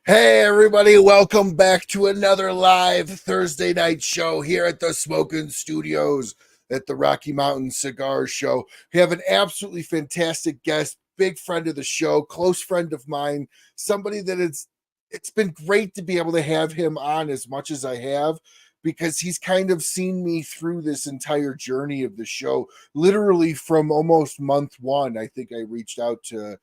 Hey everybody, welcome back to another live Thursday night show here at the Smokin' Studios at the Rocky Mountain Cigar Show. We have an absolutely fantastic guest, big friend of the show, close friend of mine, somebody that it's been great to be able to have him on as much as I have, because he's kind of seen me through this entire journey of the show, literally from almost month one. I think I reached out to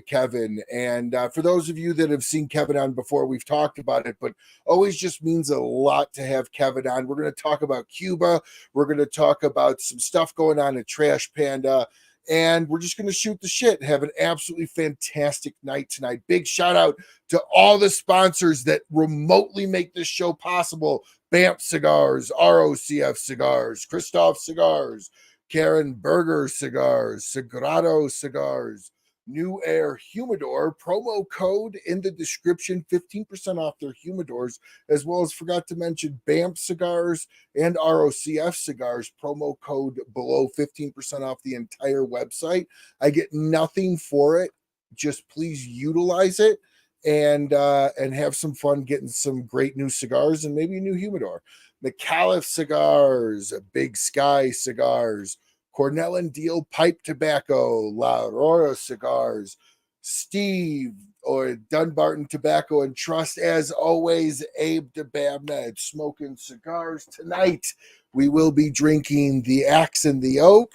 Kevin. And for those of you that have seen Kevin on before, we've talked about it, but always just means a lot to have Kevin on. We're going to talk about Cuba. We're going to talk about some stuff going on at Trash Panda. And we're just going to shoot the shit and have an absolutely fantastic night tonight. Big shout out to all the sponsors that remotely make this show possible. BAMF Cigars, ROCF Cigars, Kristoff Cigars, Berger Cigars, Sagrado Cigars, New Air Humidor, promo code in the description, 15% off their humidors, as well as forgot to mention BAMF Cigars and ROCF Cigars, promo code below, 15% off the entire website. I get nothing for it. Just please utilize it and have some fun getting some great new cigars and maybe a new humidor. Micallef Cigars, Big Sky Cigars, Cornell and Diehl Pipe Tobacco, La Aurora Cigars, Steve or Dunbarton Tobacco and Trust. As always, Abe DeBabnett Smoking Cigars. Tonight, we will be drinking the Axe and the Oak,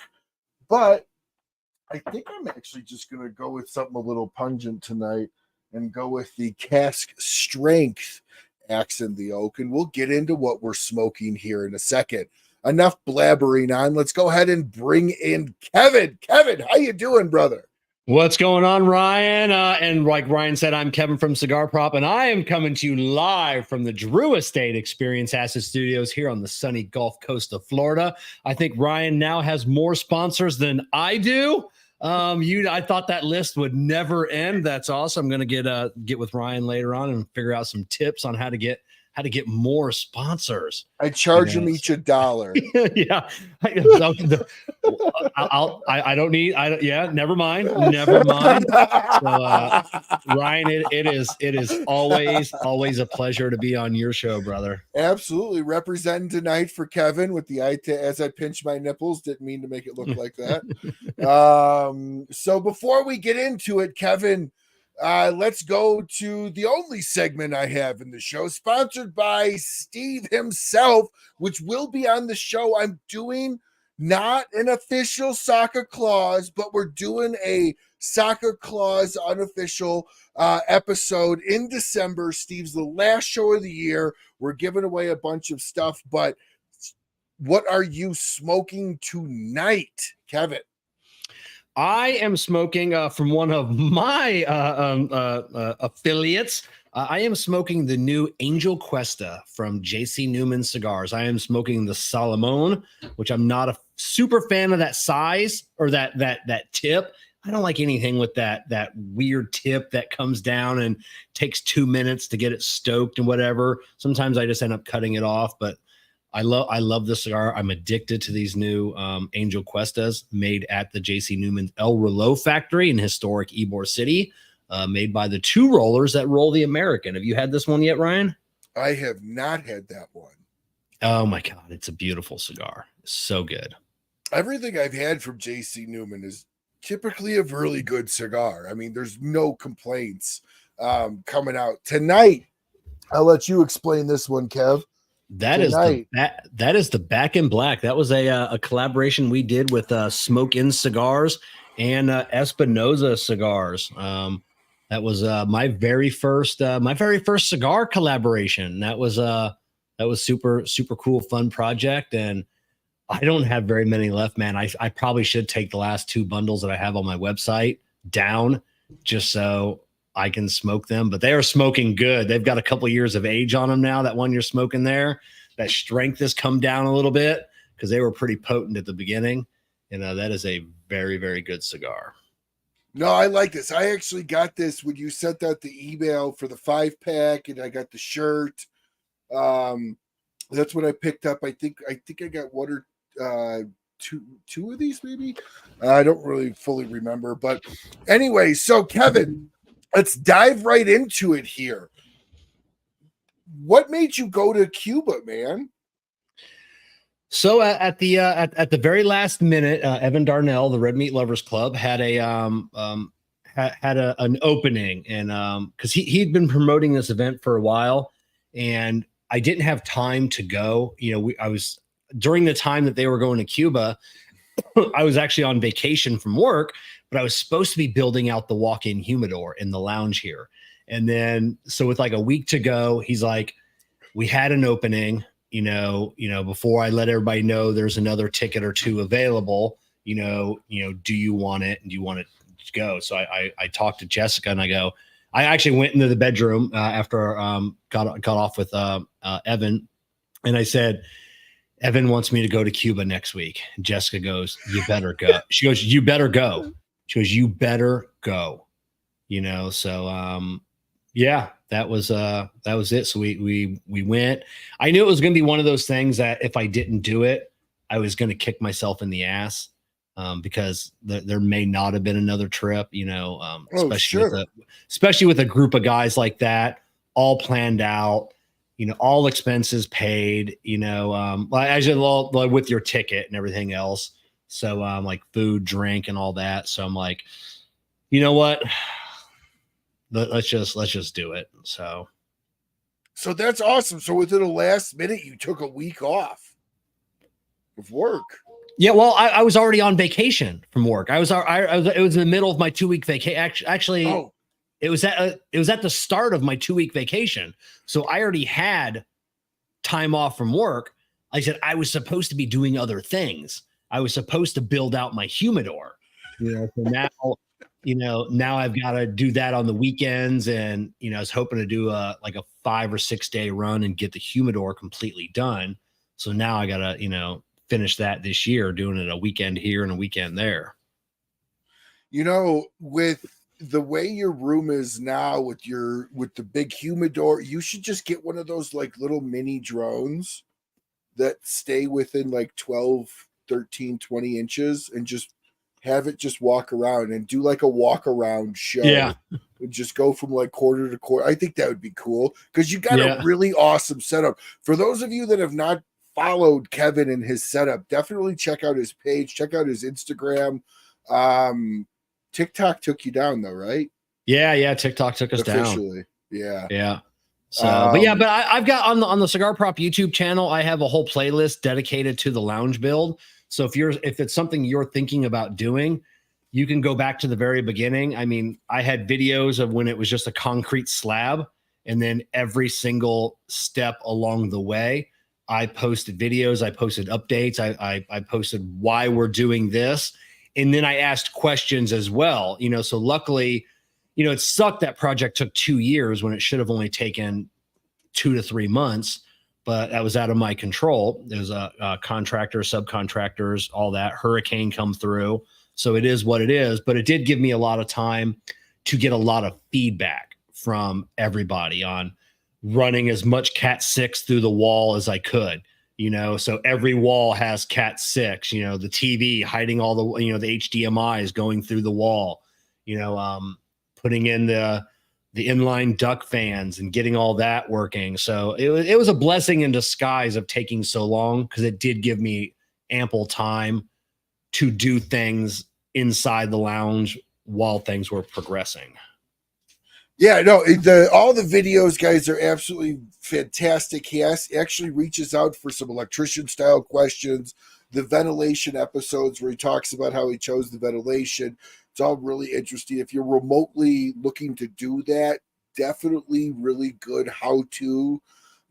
but I think I'm actually just going to go with something a little pungent tonight and go with the Cask Strength Axe and the Oak, and we'll get into what we're smoking here in a second. Enough blabbering on. Let's go ahead and bring in Kevin. Kevin, how you doing, brother? What's going on, Ryan? And like Ryan said, I'm Kevin from Cigar Prop, and I am coming to you live from the Drew Estate Experience Asset Studios here on the sunny Gulf Coast of Florida. I think Ryan now has more sponsors than I do. I thought that list would never end. That's awesome. I'm going to get with Ryan later on and figure out some tips on how to get more sponsors. I charge them each $1. Yeah. Never mind. So, Ryan, it is always a pleasure to be on your show, brother. Absolutely. Representing tonight for Kevin with the as I pinch my nipples. Didn't mean to make it look like that. So before we get into it, Kevin, let's go to the only segment I have in the show, sponsored by Steve himself, which will be on the show. I'm doing not an official Soccer Claus, but we're doing a Soccer Claus unofficial episode in December. Steve's the last show of the year. We're giving away a bunch of stuff, but what are you smoking tonight, Kevin? I am smoking from one of my affiliates. I am smoking the new Angel Cuesta from JC Newman Cigars. I am smoking the Salomon, which I'm not a super fan of that size or that tip. I don't like anything with that weird tip that comes down and takes 2 minutes to get it stoked and whatever. Sometimes I just end up cutting it off, but I love this cigar. I'm addicted to these new Angel Cuestas made at the JC Newman El Reloj factory in historic Ybor City, made by the two rollers that roll the American. Have you had this one yet, Ryan? I have not had that one. Oh my God, it's a beautiful cigar. It's so good. Everything I've had from JC Newman is typically a really good cigar. I mean, there's no complaints coming out. Tonight, I'll let you explain this one, Kev. That is the Back in Black. That was a collaboration we did with Smoke In Cigars and Espinosa Cigars. That was my very first cigar collaboration. That was super cool, fun project. And I don't have very many left, man. I probably should take the last 2 bundles that I have on my website down just so I can smoke them, but they are smoking good. They've got a couple years of age on them now. That one you're smoking there, that strength has come down a little bit because they were pretty potent at the beginning. That is a very, very good cigar. No, I like this. I actually got this when you sent out the email for the 5-pack, and I got the shirt. That's what I picked up. I think I got one or two of these, maybe. I don't really fully remember, but anyway. So Kevin, let's dive right into it here. What made you go to Cuba, man? So at the very last minute, Evan Darnell, the Red Meat Lovers Club, had an opening, and because he'd been promoting this event for a while, and I didn't have time to go. I was during the time that they were going to Cuba. I was actually on vacation from work, but I was supposed to be building out the walk-in humidor in the lounge here. And then, so with like a week to go, he's like, we had an opening, before I let everybody know there's another ticket or two available, do you want it? And do you want it to go? So I talked to Jessica, and I actually went into the bedroom after got off with Evan. And I said, Evan wants me to go to Cuba next week. And Jessica goes, you better go. She goes, you better go. She goes, you better go. So yeah, that was it. So we went. I knew it was going to be one of those things that if I didn't do it, I was going to kick myself in the ass, because there may not have been another trip, especially with a group of guys like that, all planned out, all expenses paid, as with your ticket and everything else. So like food, drink, and all that. So I'm like, you know what? Let's just do it. So that's awesome. So within the last minute, you took a week off of work. Yeah, well, I was already on vacation from work. It was in the middle of my 2-week vacation. Actually, it was at the start of my 2-week vacation. So I already had time off from work. I said I was supposed to be doing other things. I was supposed to build out my humidor. So now I've got to do that on the weekends, and I was hoping to do a 5 or 6 day run and get the humidor completely done. So now I got to finish that this year, doing it a weekend here and a weekend there. With the way your room is now, with the big humidor, you should just get one of those like little mini drones that stay within like 12, 13, 20 inches, and just have it just walk around and do like a walk around show. Yeah. And just go from like quarter to quarter. I think that would be cool, because you got a really awesome setup. For those of you that have not followed Kevin and his setup, definitely check out his page, check out his Instagram. TikTok took you down though, right? Yeah. TikTok took us officially down. Yeah. So, but I've got on the Cigar Prop YouTube channel, I have a whole playlist dedicated to the lounge build. So if it's something you're thinking about doing, you can go back to the very beginning. I mean, I had videos of when it was just a concrete slab, and then every single step along the way, I posted videos, I posted updates, I posted why we're doing this. And then I asked questions as well, so luckily, it sucked that project took 2 years when it should have only taken 2 to 3 months. But that was out of my control. There's a contractors, subcontractors, all that. Hurricane come through. So it is what it is. But it did give me a lot of time to get a lot of feedback from everybody on running as much Cat 6 through the wall as I could. So every wall has Cat 6, the TV hiding all the, the HDMI is going through the wall, putting in the inline duct fans and getting all that working. So it was a blessing in disguise of taking so long, because it did give me ample time to do things inside the lounge while things were progressing. Yeah, no, all the videos, guys, are absolutely fantastic. He actually reaches out for some electrician style questions, the ventilation episodes where he talks about how he chose the ventilation. It's all really interesting. If you're remotely looking to do that, definitely really good how-to,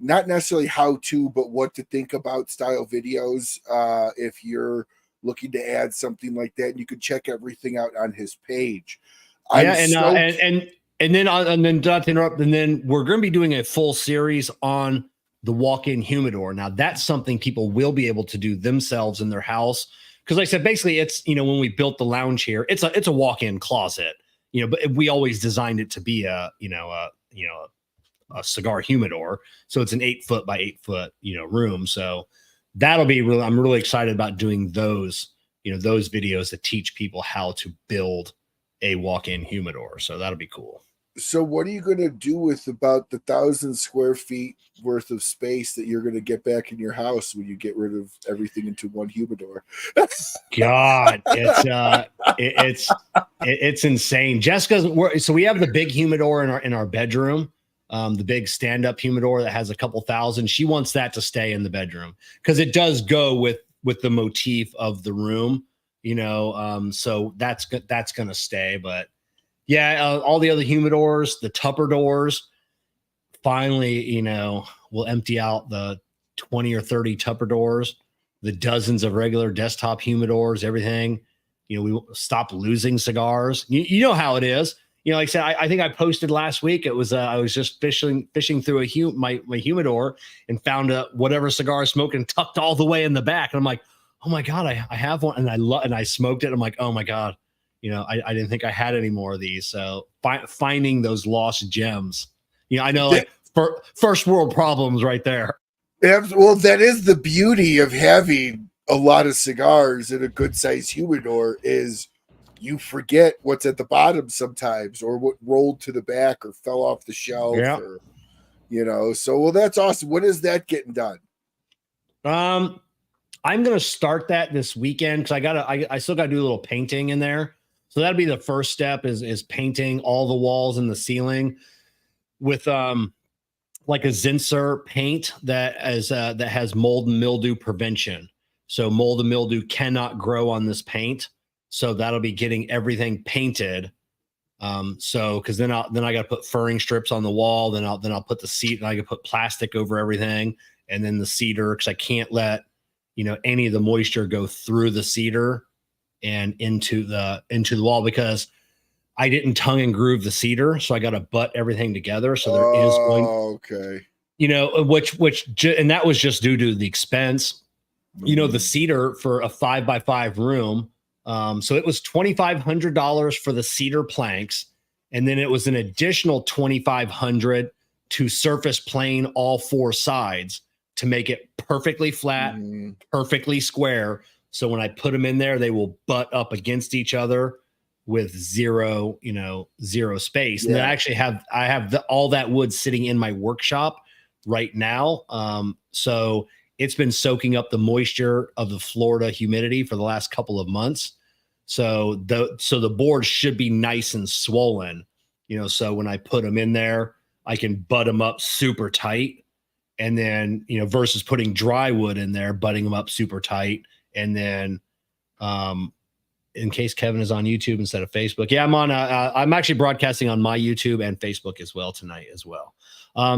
not necessarily how-to, but what to think about style videos. If you're looking to add something like that, and you can check everything out on his page. And then not to interrupt, and then we're going to be doing a full series on the walk-in humidor. Now that's something people will be able to do themselves in their house. Because like I said, basically it's, when we built the lounge here, it's a walk-in closet, but we always designed it to be a cigar humidor. So it's an 8-foot by 8-foot, room. So that'll be really, I'm really excited about doing those, those videos that teach people how to build a walk-in humidor. So that'll be cool. So what are you going to do with about the 1,000 square feet worth of space that you're going to get back in your house when you get rid of everything into one humidor? God, it's insane. Jessica's so we have the big humidor in our bedroom, the big stand-up humidor that has a couple thousand. She wants that to stay in the bedroom because it does go with the motif of the room, so that's going to stay. But yeah, all the other humidors, the Tupper doors, finally, we'll empty out the 20 or 30 Tupper doors, the dozens of regular desktop humidors, everything. We stop losing cigars. You know how it is. Like I said, I think I posted last week. It was I was just fishing through my humidor and found whatever cigar smoking tucked all the way in the back, and I'm like, oh my god, I have one, and I smoked it. I'm like, oh my god. I didn't think I had any more of these. So finding those lost gems, I know like first world problems right there. Well, that is the beauty of having a lot of cigars in a good sized humidor is you forget what's at the bottom sometimes or what rolled to the back or fell off the shelf or, so, well, that's awesome. When is that getting done? I'm going to start that this weekend. Cause I still got to do a little painting in there. So that'll be the first step is painting all the walls and the ceiling with like a Zinsser paint that has mold and mildew prevention. So mold and mildew cannot grow on this paint. So that'll be getting everything painted. Because then I got to put furring strips on the wall. Then I'll put the seat, and I can put plastic over everything, and then the cedar because I can't let any of the moisture go through the cedar and into the wall because I didn't tongue and groove the cedar, so I got to butt everything together. So there is going, and that was just due to the expense. The cedar for a 5x5 room. So it was $2,500 for the cedar planks, and then it was an additional $2,500 to surface plane all four sides to make it perfectly flat, perfectly square. So when I put them in there, they will butt up against each other with zero space. And then I have all that wood sitting in my workshop right now. So it's been soaking up the moisture of the Florida humidity for the last couple of months. So the board should be nice and swollen, so when I put them in there, I can butt them up super tight. And then, versus putting dry wood in there, butting them up super tight. And then, in case Kevin is on YouTube instead of Facebook. Yeah, I'm actually broadcasting on my YouTube and Facebook as well tonight as well.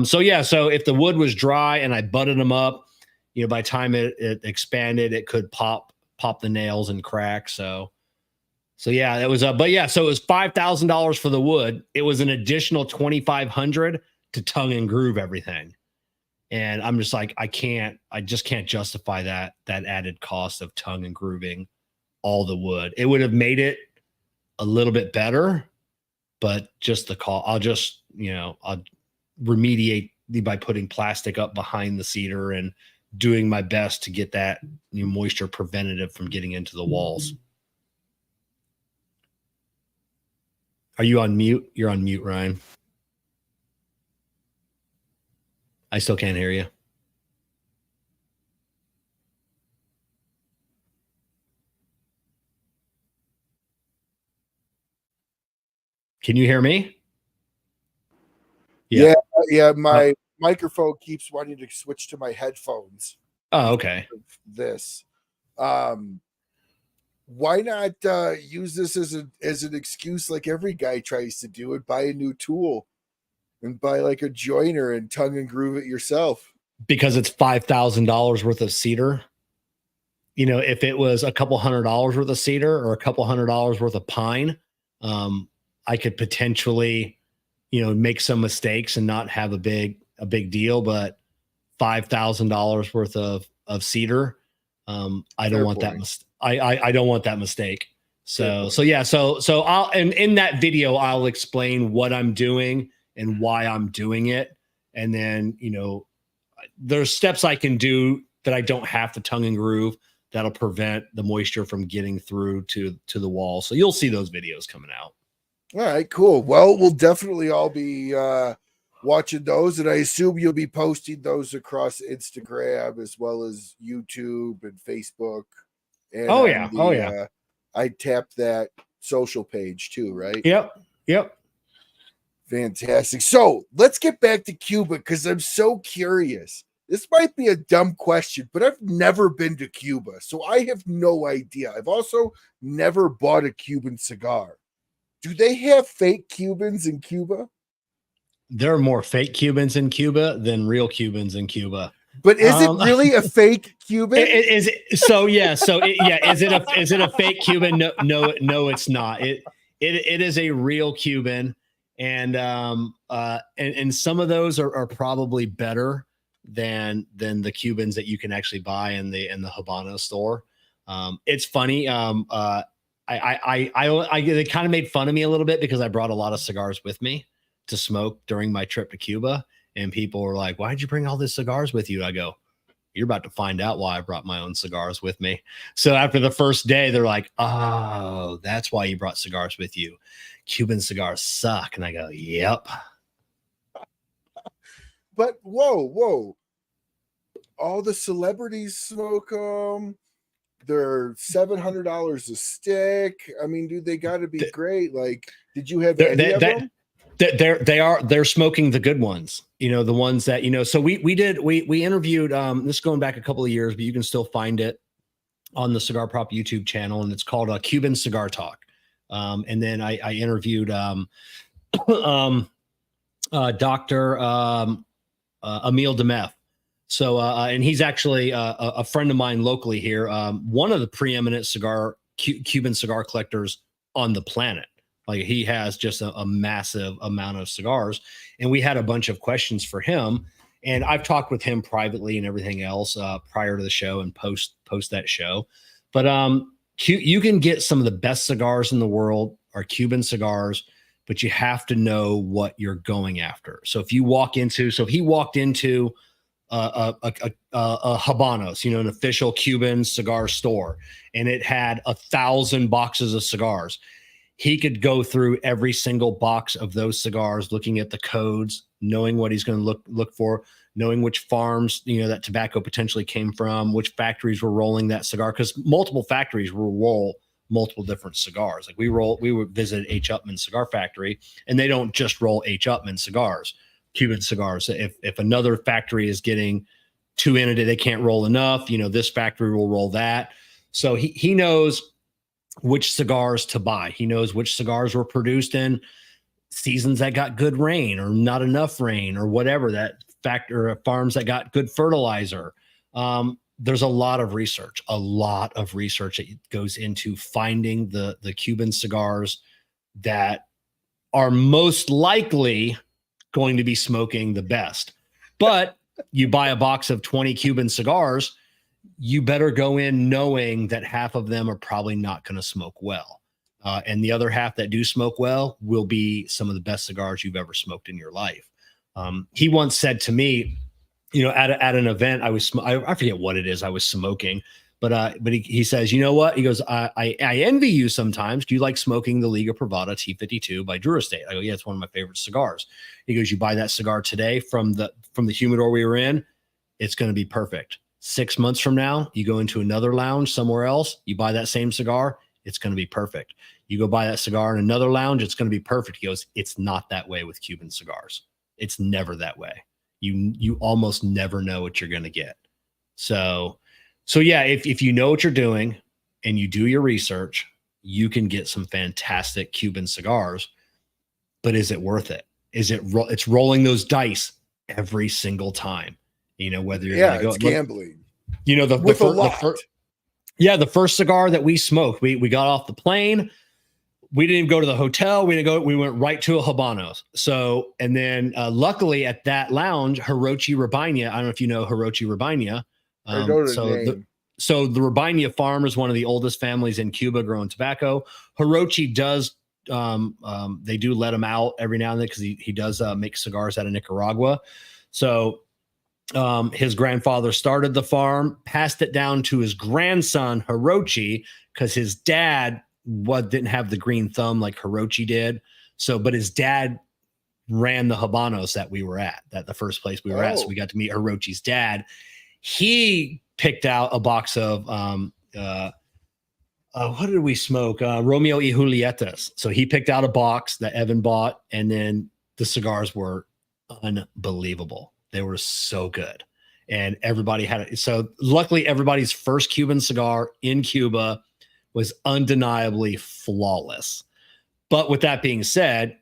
So if the wood was dry and I butted them up, by the time it expanded, it could pop the nails and crack. So yeah, it was so it was $5,000 for the wood. It was an additional $2,500 to tongue and groove everything. And I'm just like, I just can't justify that added cost of tongue and grooving all the wood. It would have made it a little bit better, but just the cost, I'll remediate by putting plastic up behind the cedar and doing my best to get that moisture preventative from getting into the walls. Are you on mute? You're on mute, Ryan. I still can't hear you. Can you hear me? Yeah. My microphone keeps wanting to switch to my headphones. Oh, okay. This. Why not use this as an excuse like every guy tries to do and buy a new tool and buy like a joiner and tongue and groove it yourself? Because it's $5,000 worth of cedar. If it was a couple $100 worth of cedar or a couple $100 worth of pine, I could potentially, make some mistakes and not have a big deal. But $5,000 worth of cedar, I don't want that. I don't want that mistake. So I'll, and in that video, I'll explain what I'm doing and why I'm doing it. And then, there's steps I can do that I don't have to tongue and groove that'll prevent the moisture from getting through to the wall. So you'll see those videos coming out. All right, cool. Well, we'll definitely all be watching those, and I assume you'll be posting those across Instagram as well as YouTube and Facebook. And Oh yeah. Oh yeah. I tapped that social page too, right? Yep. Fantastic. So let's get back to Cuba because I'm so curious. This might be a dumb question, but I've never been to Cuba, so I have no idea. I've also never bought a Cuban cigar. Do they have fake Cubans in Cuba? There are more fake Cubans in Cuba than real Cubans in Cuba. But is it really a fake Cuban? Is it so? Yeah. So is it a fake Cuban? No, it's not. It is a real Cuban, and some of those are probably better than the Cubans that you can actually buy in the Habano store. It's funny. They kind of made fun of me a little bit because I brought a lot of cigars with me to smoke during my trip to Cuba. And people were like, why'd you bring all these cigars with you? I go, you're about to find out why I brought my own cigars with me. So after the first day, they're like, oh, that's why you brought cigars with you. Cuban cigars suck. And I go, yep. But whoa. All the celebrities smoke them. They're $700 a stick. I mean, dude, they got to be great. Like, did you have any of them? They're smoking the good ones, the ones that, so we interviewed, this is going back a couple of years, but you can still find it on the Cigar Prop YouTube channel. And it's called Cuban Cigar Talk. And then I interviewed, Dr. Emil DeMeth. So, and he's actually a friend of mine locally here. One of the preeminent Cuban cigar collectors on the planet. Like he has just a massive amount of cigars, and we had a bunch of questions for him. And I've talked with him privately and everything else prior to the show and post that show. But you can get some of the best cigars in the world are Cuban cigars, but you have to know what you're going after. So if he walked into a Habanos, an official Cuban cigar store, and it had 1,000 boxes of cigars. He could go through every single box of those cigars, looking at the codes, knowing what he's going to look for, knowing which farms, that tobacco potentially came from, which factories were rolling that cigar, because multiple factories will roll multiple different cigars. Like we would visit H. Upmann Cigar Factory, and they don't just roll H. Upmann cigars, Cuban cigars. If another factory is getting too into it, they can't roll enough, this factory will roll that. So he knows which cigars to buy. He knows which cigars were produced in seasons that got good rain or not enough rain or whatever, that factor farms that got good fertilizer. There's a lot of research that goes into finding the Cuban cigars that are most likely going to be smoking the best. But you buy a box of 20 Cuban cigars, you better go in knowing that half of them are probably not going to smoke well. And the other half that do smoke well will be some of the best cigars you've ever smoked in your life. He once said to me, at an event, I forget what it is I was smoking, but he says, you know what? He goes, I envy you sometimes. Do you like smoking the Liga Privada T52 by Drew Estate? I go, yeah, it's one of my favorite cigars. He goes, you buy that cigar today from the humidor we were in, it's going to be perfect. 6 months from now, you go into another lounge somewhere else, you buy that same cigar, it's going to be perfect. You go buy that cigar in another lounge, it's going to be perfect. He goes, it's not that way with Cuban cigars. It's never that way. You almost never know what you're going to get. So yeah, if you know what you're doing and you do your research, you can get some fantastic Cuban cigars. But is it worth it? It's rolling those dice every single time. Whether you're going to go, it's gambling. The first cigar that we smoked, we got off the plane. We didn't even go to the hotel. We went right to a Habanos. So, and then luckily at that lounge, Hirochi Rabina, I don't know if you know Hirochi Rabina. So the Rabina farm is one of the oldest families in Cuba growing tobacco. Hirochi does, they do let him out every now and then because he does make cigars out of Nicaragua. So his grandfather started the farm, passed it down to his grandson, Hirochi, because his dad didn't have the green thumb like Hirochi did. So, but his dad ran the Habanos that we were at, that the first place we were at. So we got to meet Hirochi's dad. He picked out a box of, what did we smoke? Romeo y Julietas. So he picked out a box that Evan bought, and then the cigars were unbelievable. They were so good. And everybody had it. So luckily, everybody's first Cuban cigar in Cuba was undeniably flawless. But with that being said,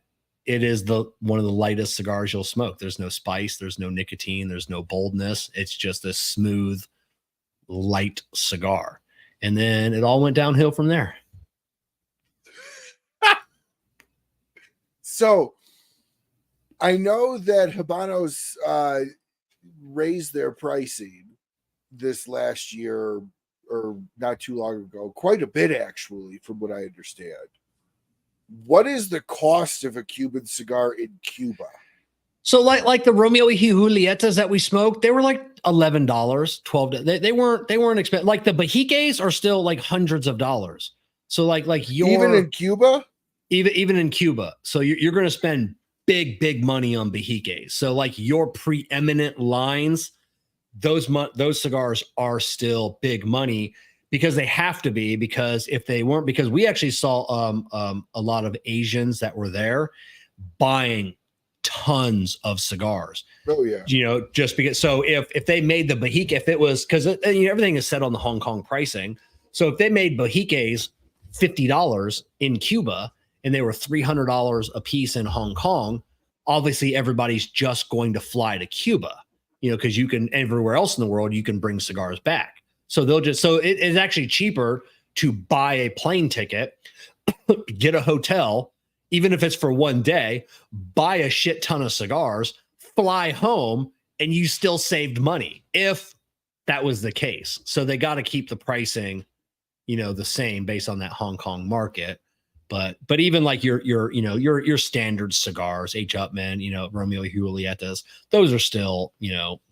it is one of the lightest cigars you'll smoke. There's no spice, there's no nicotine, there's no boldness. It's just a smooth, light cigar. And then it all went downhill from there. So I know that Habanos raised their pricing this last year, or not too long ago, quite a bit actually, from what I understand. What is the cost of a Cuban cigar in Cuba? So like the Romeo y Julietas that we smoked, they were like $11, $12. They weren't expensive. Like the Bajiques are still like hundreds of dollars. So like even in Cuba, even in Cuba. So you're going to spend big money on Bajiques. So like your preeminent lines, those cigars are still big money, because they have to be, because if they weren't, because we actually saw a lot of Asians that were there buying tons of cigars. Oh yeah. Just because, so if they made the Bajique, if it was, because everything is set on the Hong Kong pricing. So if they made Bajiques $50 in Cuba and they were $300 a piece in Hong Kong, obviously everybody's just going to fly to Cuba, because you can, everywhere else in the world, you can bring cigars back. So it is actually cheaper to buy a plane ticket, get a hotel, even if it's for one day, buy a shit ton of cigars, fly home, and you still saved money if that was the case. So they got to keep the pricing, the same based on that Hong Kong market. But even like your standard cigars, H. Upmann, Romeo y Julietas, those are still,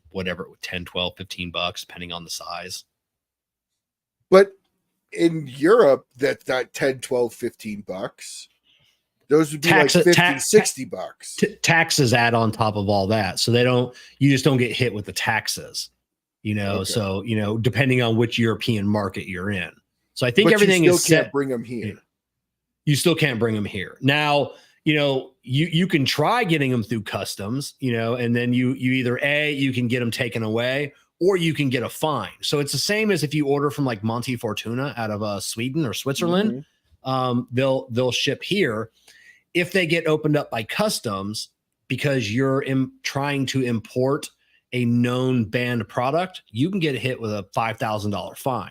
whatever, 10, 12, $15, depending on the size. But in Europe, that's not 10, 12, $15. Those would be like 50, $60. Taxes add on top of all that. So you just don't get hit with the taxes, okay. So, depending on which European market you're in. So I think everything is set. Can't bring them here. You still can't bring them here. Now, you can try getting them through customs, and then you either you can get them taken away, or you can get a fine. So it's the same as if you order from like Monte Fortuna out of Sweden or Switzerland. Mm-hmm. They'll ship here. If they get opened up by customs because you're trying to import a known banned product, you can get hit with a $5,000 fine.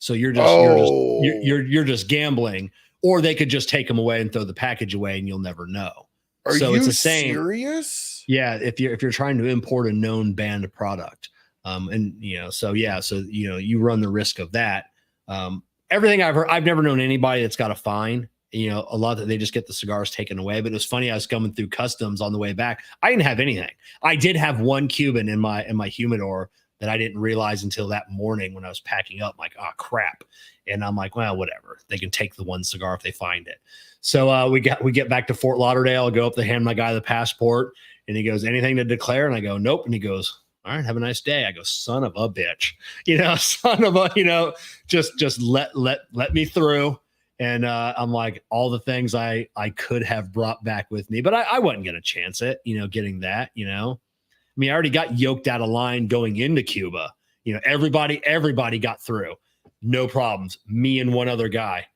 So you're just gambling, or they could just take them away and throw the package away, and you'll never know. Are you it's the same. Serious? Yeah, if you're trying to import a known banned product. You run the risk of that. Everything I've heard, I've never known anybody that's got a fine. A lot that they just get the cigars taken away. But it was funny. I was coming through customs on the way back. I didn't have anything. I did have one Cuban in my humidor that I didn't realize until that morning when I was packing up. I'm like, oh crap. And I'm like, well, whatever. They can take the one cigar if they find it. So we get back to Fort Lauderdale. I go up to hand my guy the passport, and he goes, anything to declare? And I go, nope. And he goes, all right, have a nice day. I go, son of a bitch, just let me through. And I'm like, all the things I could have brought back with me, but I wasn't going to chance it, getting that, I mean, I already got yoked out of line going into Cuba. Everybody got through. No problems. Me and one other guy,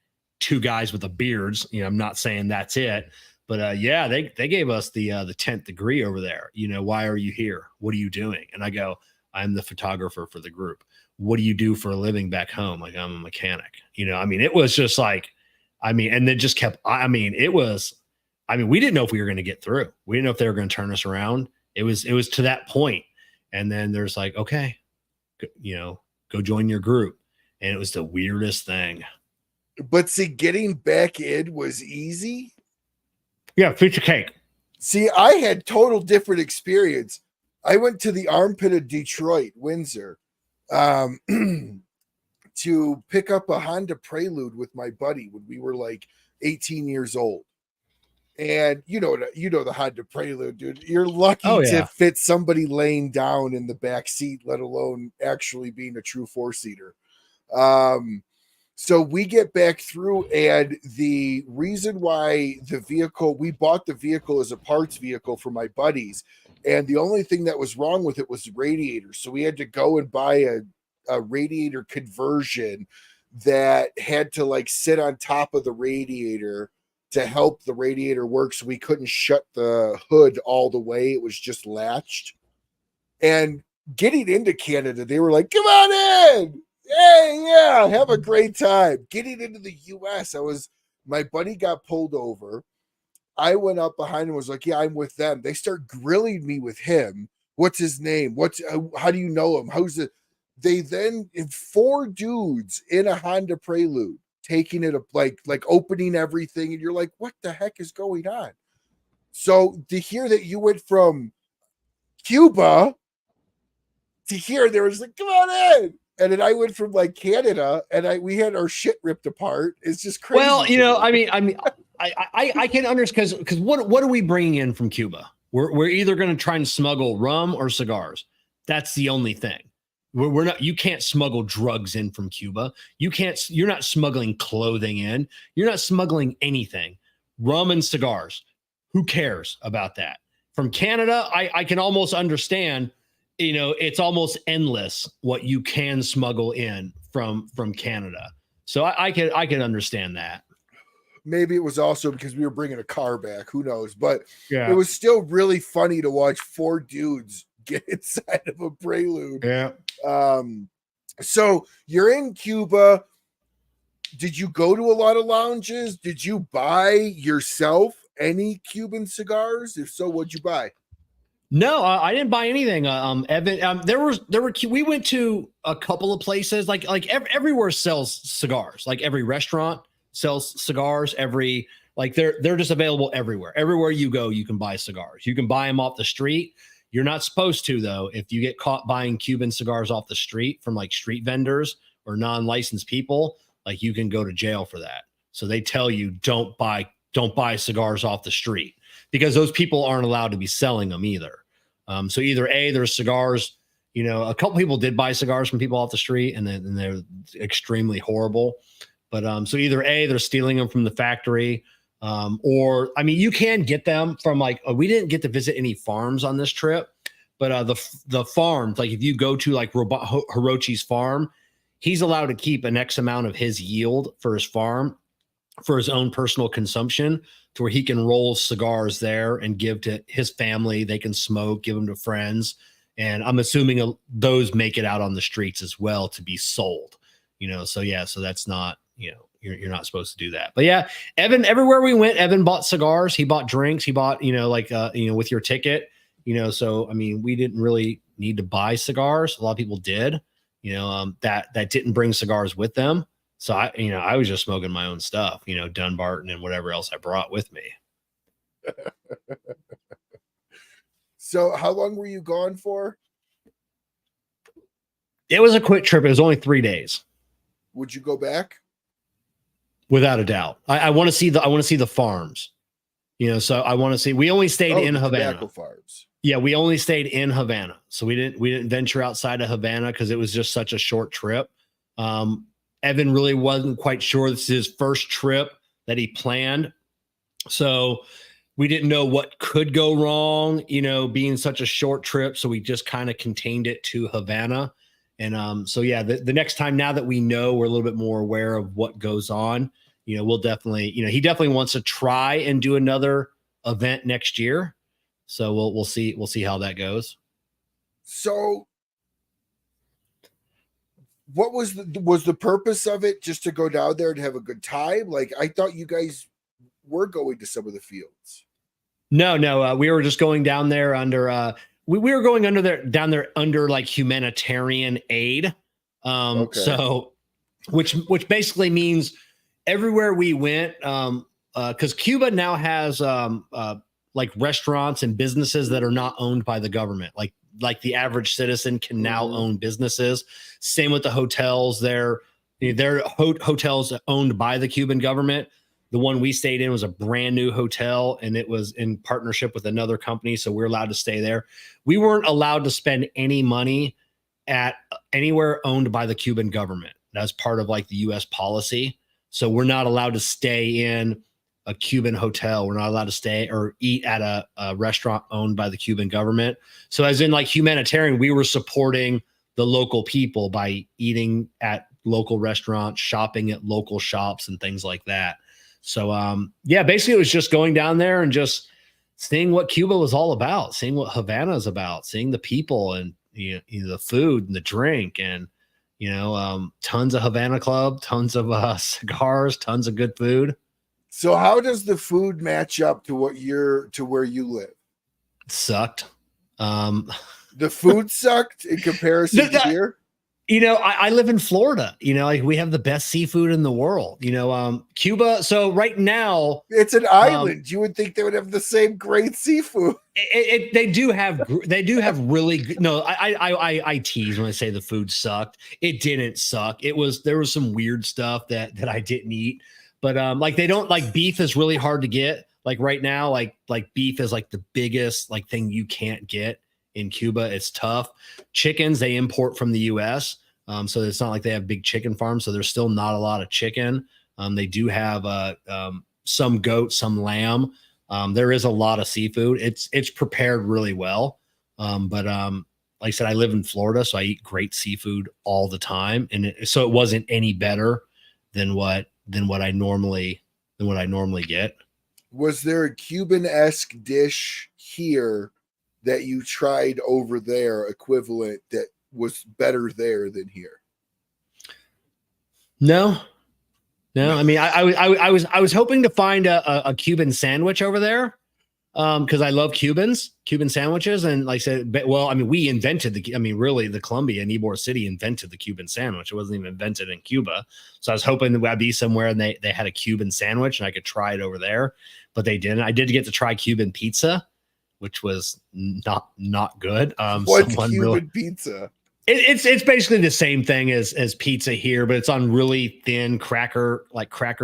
two guys with the beards. I'm not saying that's it. But they gave us the 10th degree over there. Why are you here? What are you doing? And I go, I'm the photographer for the group. What do you do for a living back home? Like, I'm a mechanic. It was just like, and they just kept, we didn't know if we were going to get through. We didn't know if they were going to turn us around. It was to that point. And then there's like, okay, go join your group. And it was the weirdest thing. But see, getting back in was easy. Yeah, piece of cake. See, I had total different experience. I went to the armpit of Detroit, Windsor, to pick up a Honda Prelude with my buddy when we were like 18 years old. And you know the Honda Prelude, dude. You're lucky Oh, to yeah. fit somebody laying down in the back seat, let alone actually being a true 4-seater. So we get back through, and the reason why we bought the vehicle as a parts vehicle for my buddies, and the only thing that was wrong with it was the radiator. So we had to go and buy a radiator conversion that had to like sit on top of the radiator to help the radiator work, so we couldn't shut the hood all the way. It was just latched. And getting into Canada, they were like, come on in. Hey, yeah, have a great time. Getting into the US, my buddy got pulled over. I went up behind him and was like, yeah, I'm with them. They start grilling me with him. What's his name? How do you know him? They then, 4 dudes in a Honda Prelude, taking it up, like opening everything, and you're like, what the heck is going on? So to hear that you went from Cuba to here, there was like, come on in. And then I went from like Canada, and we had our shit ripped apart. It's just crazy. Well, I can understand, because what are we bringing in from Cuba? We're either going to try and smuggle rum or cigars. That's the only thing. We're not. You can't smuggle drugs in from Cuba. You're not smuggling clothing in. You're not smuggling anything. Rum and cigars. Who cares about that? From Canada, I can almost understand. It's almost endless what you can smuggle in from Canada. So I can understand that. Maybe it was also because we were bringing a car back. Who knows? But yeah, it was still really funny to watch 4 dudes get inside of a Prelude. Yeah. So you're in Cuba. Did you go to a lot of lounges? Did you buy yourself any Cuban cigars? If so, what'd you buy? No, I didn't buy anything. Evan, we went to a couple of places, like everywhere sells cigars. Like every restaurant sells cigars. They're just available everywhere. Everywhere you go, you can buy cigars. You can buy them off the street. You're not supposed to, though. If you get caught buying Cuban cigars off the street from like street vendors or non-licensed people, like you can go to jail for that. So they tell you don't buy cigars off the street, because those people aren't allowed to be selling them either. So either there's cigars, a couple people did buy cigars from people off the street, and then they're extremely horrible. But so either they're stealing them from the factory, or you can get them from we didn't get to visit any farms on this trip, but the farms, like if you go to like Hirochi's farm, he's allowed to keep an X amount of his yield for his farm for his own personal consumption, to where he can roll cigars there and give to his family. They can smoke, give them to friends. And I'm assuming those make it out on the streets as well to be sold, So that's not, you're not supposed to do that. But yeah, Evan, everywhere we went, Evan bought cigars. He bought drinks. He bought, with your ticket, so, we didn't really need to buy cigars. A lot of people did, that didn't bring cigars with them. So I was just smoking my own stuff, Dunbarton and whatever else I brought with me. So how long were you gone for? It was a quick trip. It was only 3 days. Would you go back? Without a doubt. I want to see the farms, so I want to see, we only stayed in Havana. Tobacco farms. Yeah. We only stayed in Havana. So we didn't venture outside of Havana, because it was just such a short trip. Evan really wasn't quite sure. This is his first trip that he planned. So we didn't know what could go wrong, being such a short trip. So we just kind of contained it to Havana. And so, yeah, the next time, now that we know, we're a little bit more aware of what goes on, we'll definitely, he definitely wants to try and do another event next year. So we'll see how that goes. So what was the purpose of it? Just to go down there and have a good time? Like, I thought you guys were going to some of the fields. No. We were just going down there under, we were going down there under like humanitarian aid. Okay. So, which basically means everywhere we went, because Cuba now has like restaurants and businesses that are not owned by the government. Like the average citizen can now own businesses. Same with the hotels. They're hotels owned by the Cuban government. The one we stayed in was a brand new hotel, and it was in partnership with another company, so we're allowed to stay there. We weren't allowed to spend any money at anywhere owned by the Cuban government. That's part of like the U.S. policy. So we're not allowed to stay in a Cuban hotel. We're not allowed to stay or eat at a restaurant owned by the Cuban government. So as in like humanitarian, we were supporting the local people by eating at local restaurants, shopping at local shops and things like that. So, yeah, basically it was just going down there and just seeing what Cuba was all about, seeing what Havana is about, seeing the people and the food and the drink and, tons of Havana Club, tons of cigars, tons of good food. So how does the food match up to where you live? It sucked. The food sucked in comparison to here? I live in Florida, like we have the best seafood in the world, Cuba. So right now it's an island. You would think they would have the same great seafood. They do have really good. No, I tease when I say the food sucked. It didn't suck. There was some weird stuff that I didn't eat, but like they don't like beef is really hard to get. Like right now, like beef is like the biggest like thing you can't get. In Cuba, it's tough. Chickens they import from the U.S., so it's not like they have big chicken farms. So there's still not a lot of chicken. They do have some goat, some lamb. There is a lot of seafood. It's prepared really well. But like I said, I live in Florida, so I eat great seafood all the time, and so it wasn't any better than what I normally get. Was there a Cuban-esque dish here that you tried over there equivalent that was better there than here? No. I mean, I was hoping to find a Cuban sandwich over there. Cause I love Cuban sandwiches. And like I said, well, I mean, really the Colombia and Ybor City invented the Cuban sandwich. It wasn't even invented in Cuba. So I was hoping that I'd be somewhere and they had a Cuban sandwich and I could try it over there, but they didn't. I did get to try Cuban pizza, which was not good. What's Cuban pizza? It's basically the same thing as pizza here, but it's on really thin cracker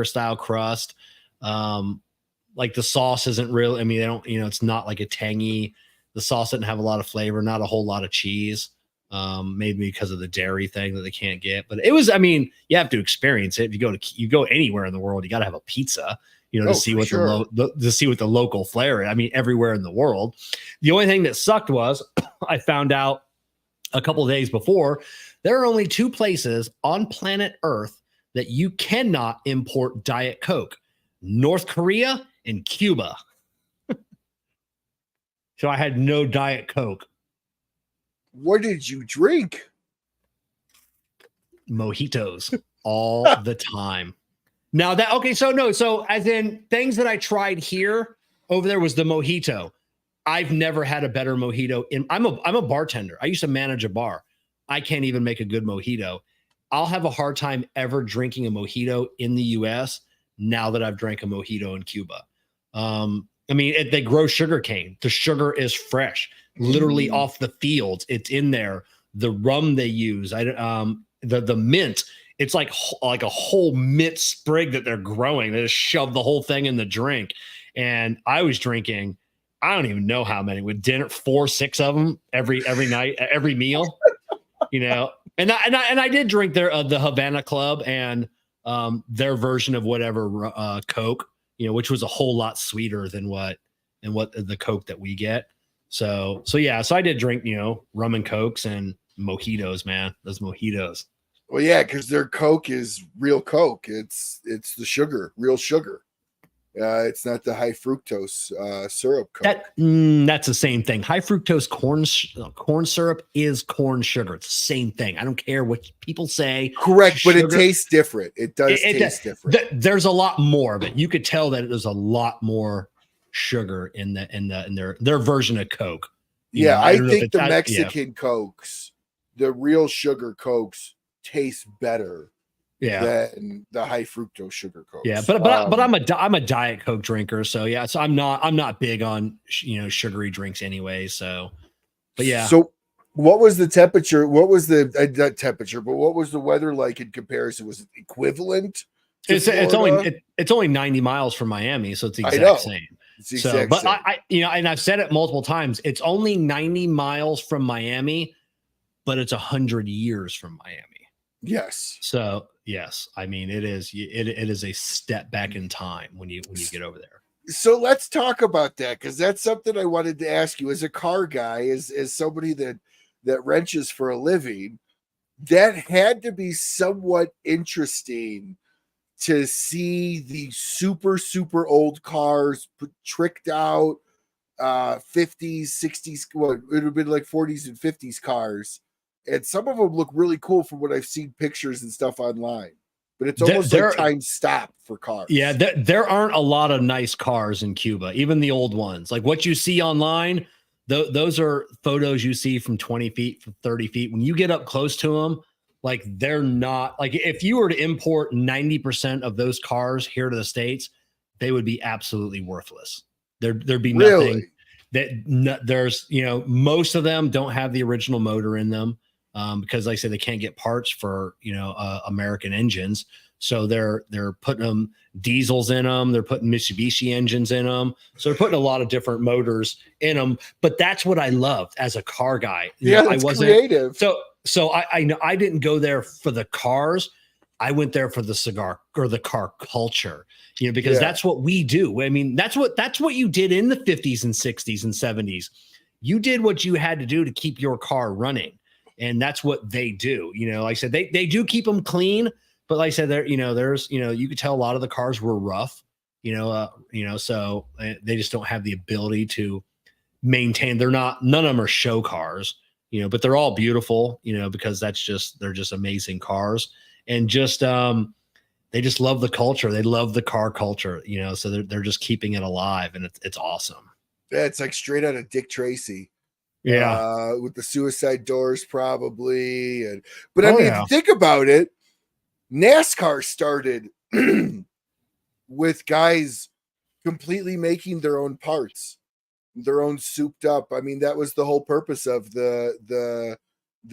style crust. Like the sauce isn't really, I mean, they don't, it's not like a tangy, the sauce didn't have a lot of flavor, not a whole lot of cheese. Maybe because of the dairy thing that they can't get, but it was, I mean, you have to experience it. If you go anywhere in the world, you got to have a pizza. To see what to see what the local flair is. I mean, everywhere in the world. The only thing that sucked was I found out a couple of days before there are only two places on planet Earth that you cannot import Diet Coke: North Korea and Cuba. So I had no Diet Coke. What did you drink? Mojitos all the time. Now so as in things that I tried here, over there was the mojito. I've never had a better mojito. I'm a bartender. I used to manage a bar. I can't even make a good mojito. I'll have a hard time ever drinking a mojito in the US now that I've drank a mojito in Cuba. I mean, they grow sugar cane. The sugar is fresh, literally off the fields. It's in there. The rum they use, the mint. It's like a whole mint sprig that they're growing. They just shove the whole thing in the drink. And I was drinking, I don't even know how many, with dinner, 4, 6 of them every night, every meal, And I did drink the Havana Club and their version of whatever Coke, which was a whole lot sweeter than what the Coke that we get. So I did drink, rum and Cokes and mojitos, man. Those mojitos. Well, yeah, because their Coke is real Coke. It's the sugar, real sugar. It's not the high fructose syrup Coke. That's the same thing. High fructose corn syrup is corn sugar. It's the same thing. I don't care what people say. Correct, but it tastes different. It does taste different. There's a lot more of it. You could tell that there's a lot more sugar in their version of Coke. I think the Mexican Cokes, the real sugar Cokes, taste better than the high fructose sugar Coke. Yeah, but I'm a Diet Coke drinker, so I'm not big on sugary drinks anyway. So, but yeah. So, what was the temperature? What was the not temperature? But what was the weather like in comparison? Was it equivalent to it's only 90 miles from Miami, so it's the exact same. It's the exact but same. I and I've said it multiple times. It's only 90 miles from Miami, but it's 100 years from Miami. Yes. So yes, I mean it is a step back in time when you get over there. So let's talk about that, because that's something I wanted to ask you as a car guy, as somebody that wrenches for a living. That had to be somewhat interesting to see the super, super old cars tricked out, 50s, 60s, well, it would have been like 40s and 50s cars. And some of them look really cool from what I've seen pictures and stuff online. But it's almost like time stopped for cars. Yeah, there aren't a lot of nice cars in Cuba, even the old ones. Like what you see online, those are photos you see from 20 feet, from 30 feet. When you get up close to them, like they're not, like if you were to import 90% of those cars here to the States, they would be absolutely worthless. There'd be nothing there's, most of them don't have the original motor in them. Because like I said, they can't get parts for, American engines. So they're putting diesels in them. They're putting Mitsubishi engines in them. So they're putting a lot of different motors in them. But that's what I loved as a car guy. I wasn't creative. So I didn't go there for the cars. I went there for the cigar or the car culture, because that's what we do. I mean, that's what you did in the 50s and 60s and 70s. You did what you had to do to keep your car running. And that's what they do. Like I said, they do keep them clean, but like I said, there's, you could tell a lot of the cars were rough, so they just don't have the ability to maintain. None of them are show cars, but they're all beautiful, because they're just amazing cars. And just, they just love the culture. They love the car culture, so they're just keeping it alive, and it's awesome. Yeah. It's like straight out of Dick Tracy. Yeah, with the suicide doors probably, but I mean, think about it. NASCAR started with guys completely making their own parts, their own souped up. I mean, that was the whole purpose of the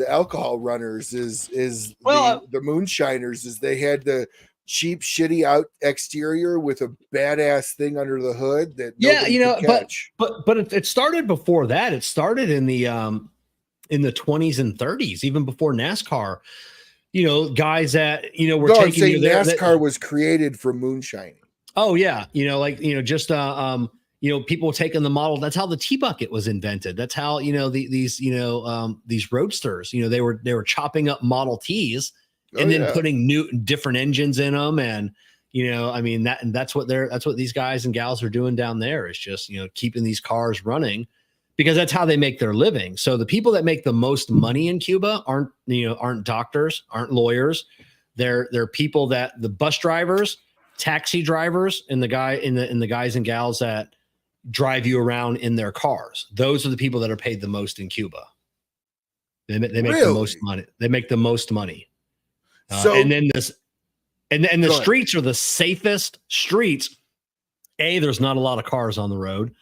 alcohol runners is the moonshiners, is they had the cheap, shitty out exterior with a badass thing under the hood that nobody could catch. But it started before that. It started in the 20s and 30s, even before NASCAR. Guys that were taking you there. NASCAR was created for moonshining. Oh yeah, people taking the model. That's how the T-bucket was invented. That's how these roadsters. They were chopping up Model Ts. And then putting different engines in them, and that's what these guys and gals are doing down there, is just keeping these cars running, because that's how they make their living. So the people that make the most money in Cuba aren't doctors, aren't lawyers. They're people the bus drivers, taxi drivers, and the guys and gals that drive you around in their cars. Those are the people that are paid the most in Cuba. They make the most money. They make the most money. And the streets are the safest streets. There's not a lot of cars on the road.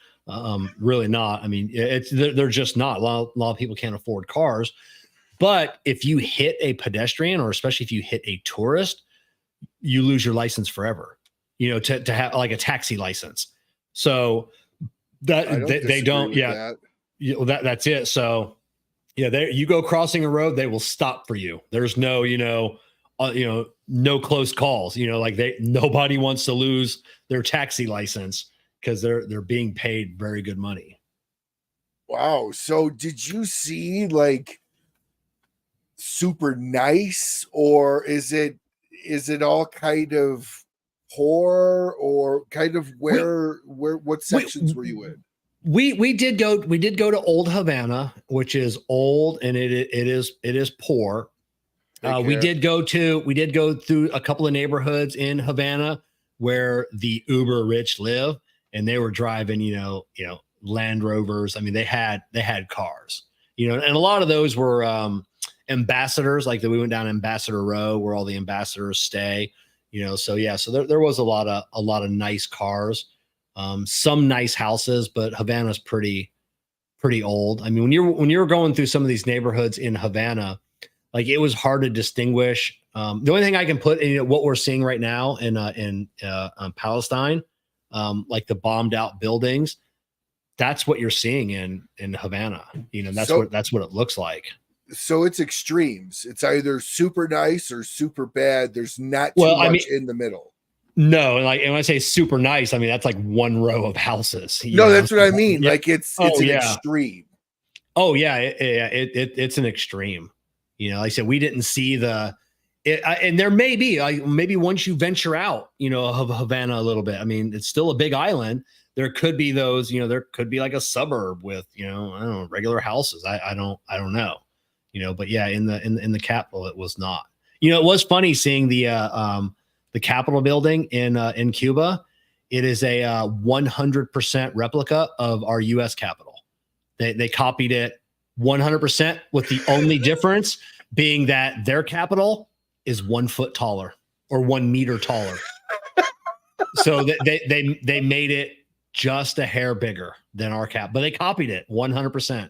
Really not. I mean, they're just not. A lot of people can't afford cars. But if you hit a pedestrian, or especially if you hit a tourist, you lose your license forever. To have like a taxi license. So that they don't. Yeah, that's it. So you go crossing a road, they will stop for you. There's no no close calls. Nobody wants to lose their taxi license, because they're being paid very good money. Wow. So did you see like super nice, or is it all kind of poor, or kind of what sections were you in? We did go to Old Havana, which is old, and it is poor. We did go through a couple of neighborhoods in Havana where the uber rich live, and they were driving, Land Rovers. I mean, they had cars, and a lot of those were ambassadors. Like we went down Ambassador Row, where all the ambassadors stay, So there was a lot of nice cars, some nice houses, but Havana's pretty old. I mean, when you were going through some of these neighborhoods in Havana, like it was hard to distinguish The only thing I can put in what we're seeing right now in Palestine, like the bombed out buildings, that's what you're seeing in Havana. That's what it looks like. So it's extremes. It's either super nice or super bad. There's not too much in the middle. No, and when I say super nice, I mean that's like one row of houses. No, that's what I mean. Yeah. Like it's an extreme. Oh yeah, it's an extreme. Like I said, we didn't see and there may be maybe once you venture out, of Havana a little bit. I mean, it's still a big island. There could be those, there could be like a suburb with, I don't know, regular houses. I don't know, but yeah, in the capital, it was not. It was funny seeing the Capitol building in Cuba. It is a 100% replica of our U.S. Capitol. They copied it 100%, with the only difference being that their Capitol is 1 foot taller or 1 meter taller. So they made it just a hair bigger than our cap, but they copied it 100%.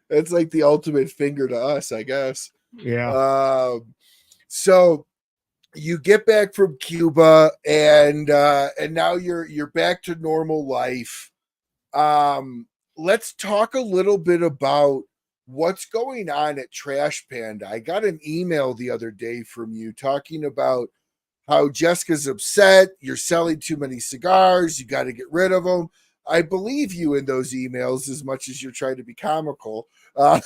That's like the ultimate finger to us, I guess. Yeah. So you get back from Cuba and now you're back to normal life. Let's talk a little bit about what's going on at Trash Panda. I got an email the other day from you talking about how Jessica's upset. You're selling too many cigars. You got to get rid of them. I believe you in those emails as much as you're trying to be comical. But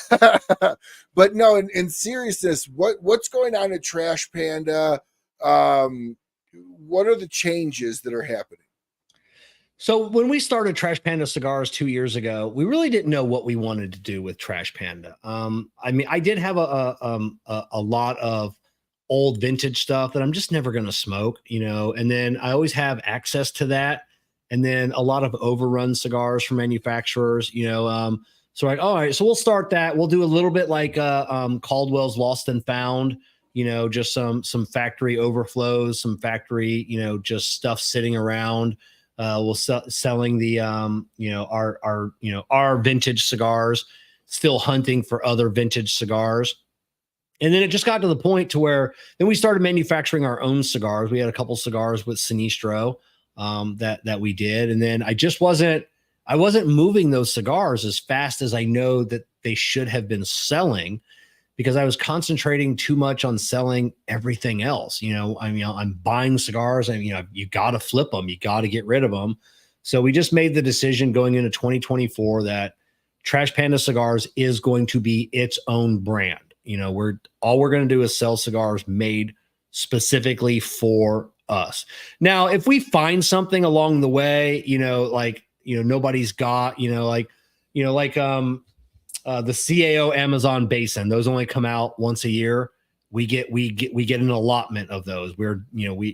no, in seriousness, what's going on at Trash Panda? What are the changes that are happening? So when we started Trash Panda Cigars 2 years ago, we really didn't know what we wanted to do with Trash Panda. I mean, I did have a lot of old vintage stuff that I'm just never going to smoke, and then I always have access to that. And then a lot of overrun cigars from manufacturers, so like, all right, so we'll start that. We'll do a little bit like Caldwell's Lost and Found, just some factory overflows, some factory, just stuff sitting around. We'll selling the our vintage cigars, still hunting for other vintage cigars. And then it just got to the point to where then we started manufacturing our own cigars. We had a couple cigars with Sinistro that we did. And then I wasn't moving those cigars as fast as I know that they should have been selling, because I was concentrating too much on selling everything else. I'm buying cigars and, you got to flip them. You got to get rid of them. So we just made the decision going into 2024 that Trash Panda Cigars is going to be its own brand. We're going to do is sell cigars made specifically for us. Now, if we find something along the way, nobody's got, the CAO Amazon Basin, those only come out once a year. We get an allotment of those. We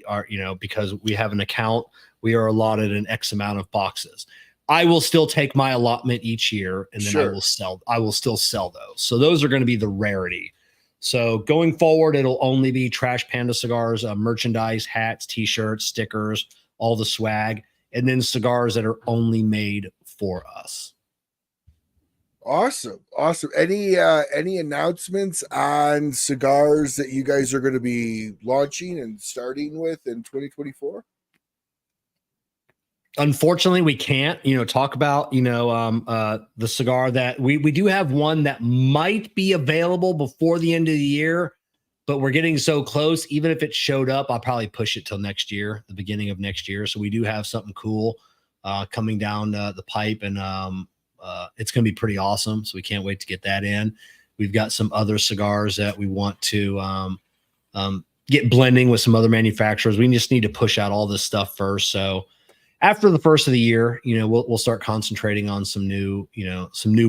are, because we have an account, we are allotted an X amount of boxes. I will still take my allotment each year, and then sure, I will still sell those. So those are going to be the rarity. So going forward, it'll only be Trash Panda Cigars, merchandise, hats, t-shirts, stickers, all the swag, and then cigars that are only made for us. Awesome. Any announcements on cigars that you guys are going to be launching and starting with in 2024? Unfortunately, we can't, talk about, the cigar that we do have one that might be available before the end of the year, but we're getting so close. Even if it showed up, I'll probably push it till next year, the beginning of next year. So we do have something cool coming down the pipe, and it's going to be pretty awesome. So we can't wait to get that in. We've got some other cigars that we want to get blending with some other manufacturers. We just need to push out all this stuff first. So after the first of the year, we'll start concentrating on some new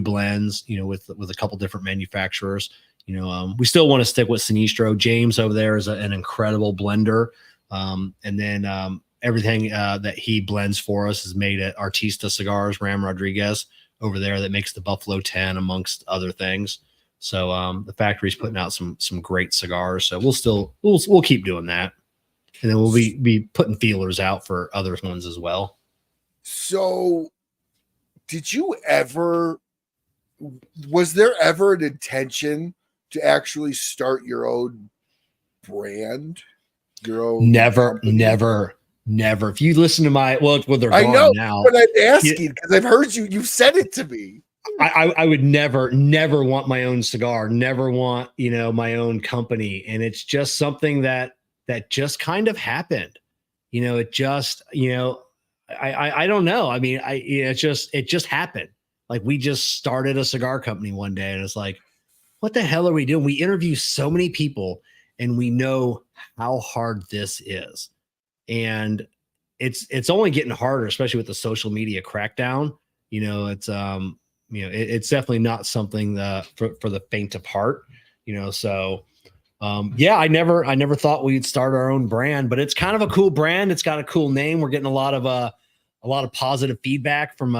blends, with a couple different manufacturers. We still want to stick with Sinistro. James over there is an incredible blender. And then everything that he blends for us is made at Artista Cigars, Ram Rodriguez over there, that makes the Buffalo 10 amongst other things. So the factory's putting out some great cigars. So we'll keep doing that. And then we'll be putting feelers out for other ones as well. So was there ever an intention to actually start your own brand? Your own Never. If you listen to my they're gone know now. But I'm asking because I've heard you said it to me. I would never want my own cigar, never want, my own company. And it's just something that just kind of happened. It just, I don't know. I mean, it just happened. Like we just started a cigar company one day and it's like, what the hell are we doing? We interview so many people and we know how hard this is. And it's only getting harder, especially with the social media crackdown. It's definitely not something for the faint of heart, so I never thought we'd start our own brand, but it's kind of a cool brand. It's got a cool name. We're getting a lot of positive feedback from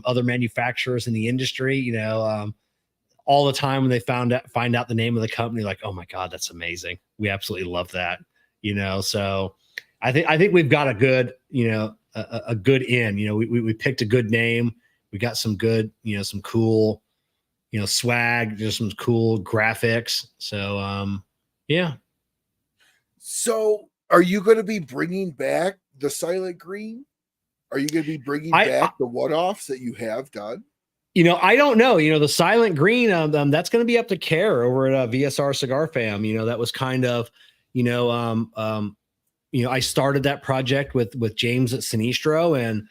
other manufacturers in the industry, all the time when they find out the name of the company, like, oh my God, that's amazing. We absolutely love that, so I think we've got a good, a good in, we picked a good name. We got some good, some cool, swag, just some cool graphics. So, yeah. So are you going to be bringing back the Silent Green? Are you going to be bringing back the one-offs that you have done? I don't know. The Silent Green, that's going to be up to Care over at VSR Cigar Fam. That was kind of, I started that project with James at Sinistro, and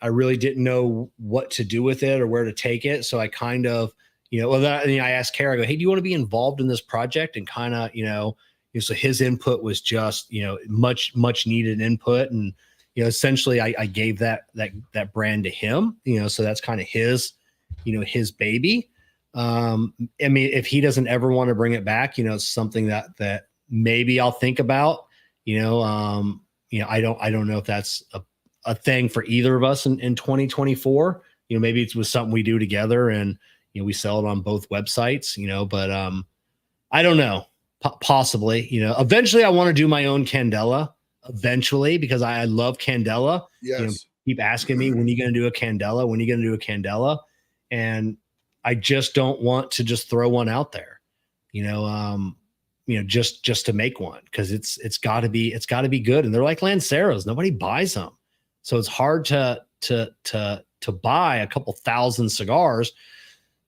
I really didn't know what to do with it or where to take it. So I kind of, I asked Care, I go, hey, do you want to be involved in this project? And kind of, so his input was just, much needed input. And, essentially I gave that brand to him, so that's kind of his, his baby. I mean, if he doesn't ever want to bring it back, it's something that maybe I'll think about, I don't know if that's a thing for either of us in 2024. Maybe it was something we do together and, we sell it on both websites, but I don't know, possibly, eventually I want to do my own Candela eventually because I love Candela. Yes. Keep asking me, when are you going to do a Candela? When are you going to do a Candela? And I just don't want to just throw one out there, just to make one. Cause it's gotta be good. And they're like Lanceros. Nobody buys them. So it's hard to buy a couple thousand cigars,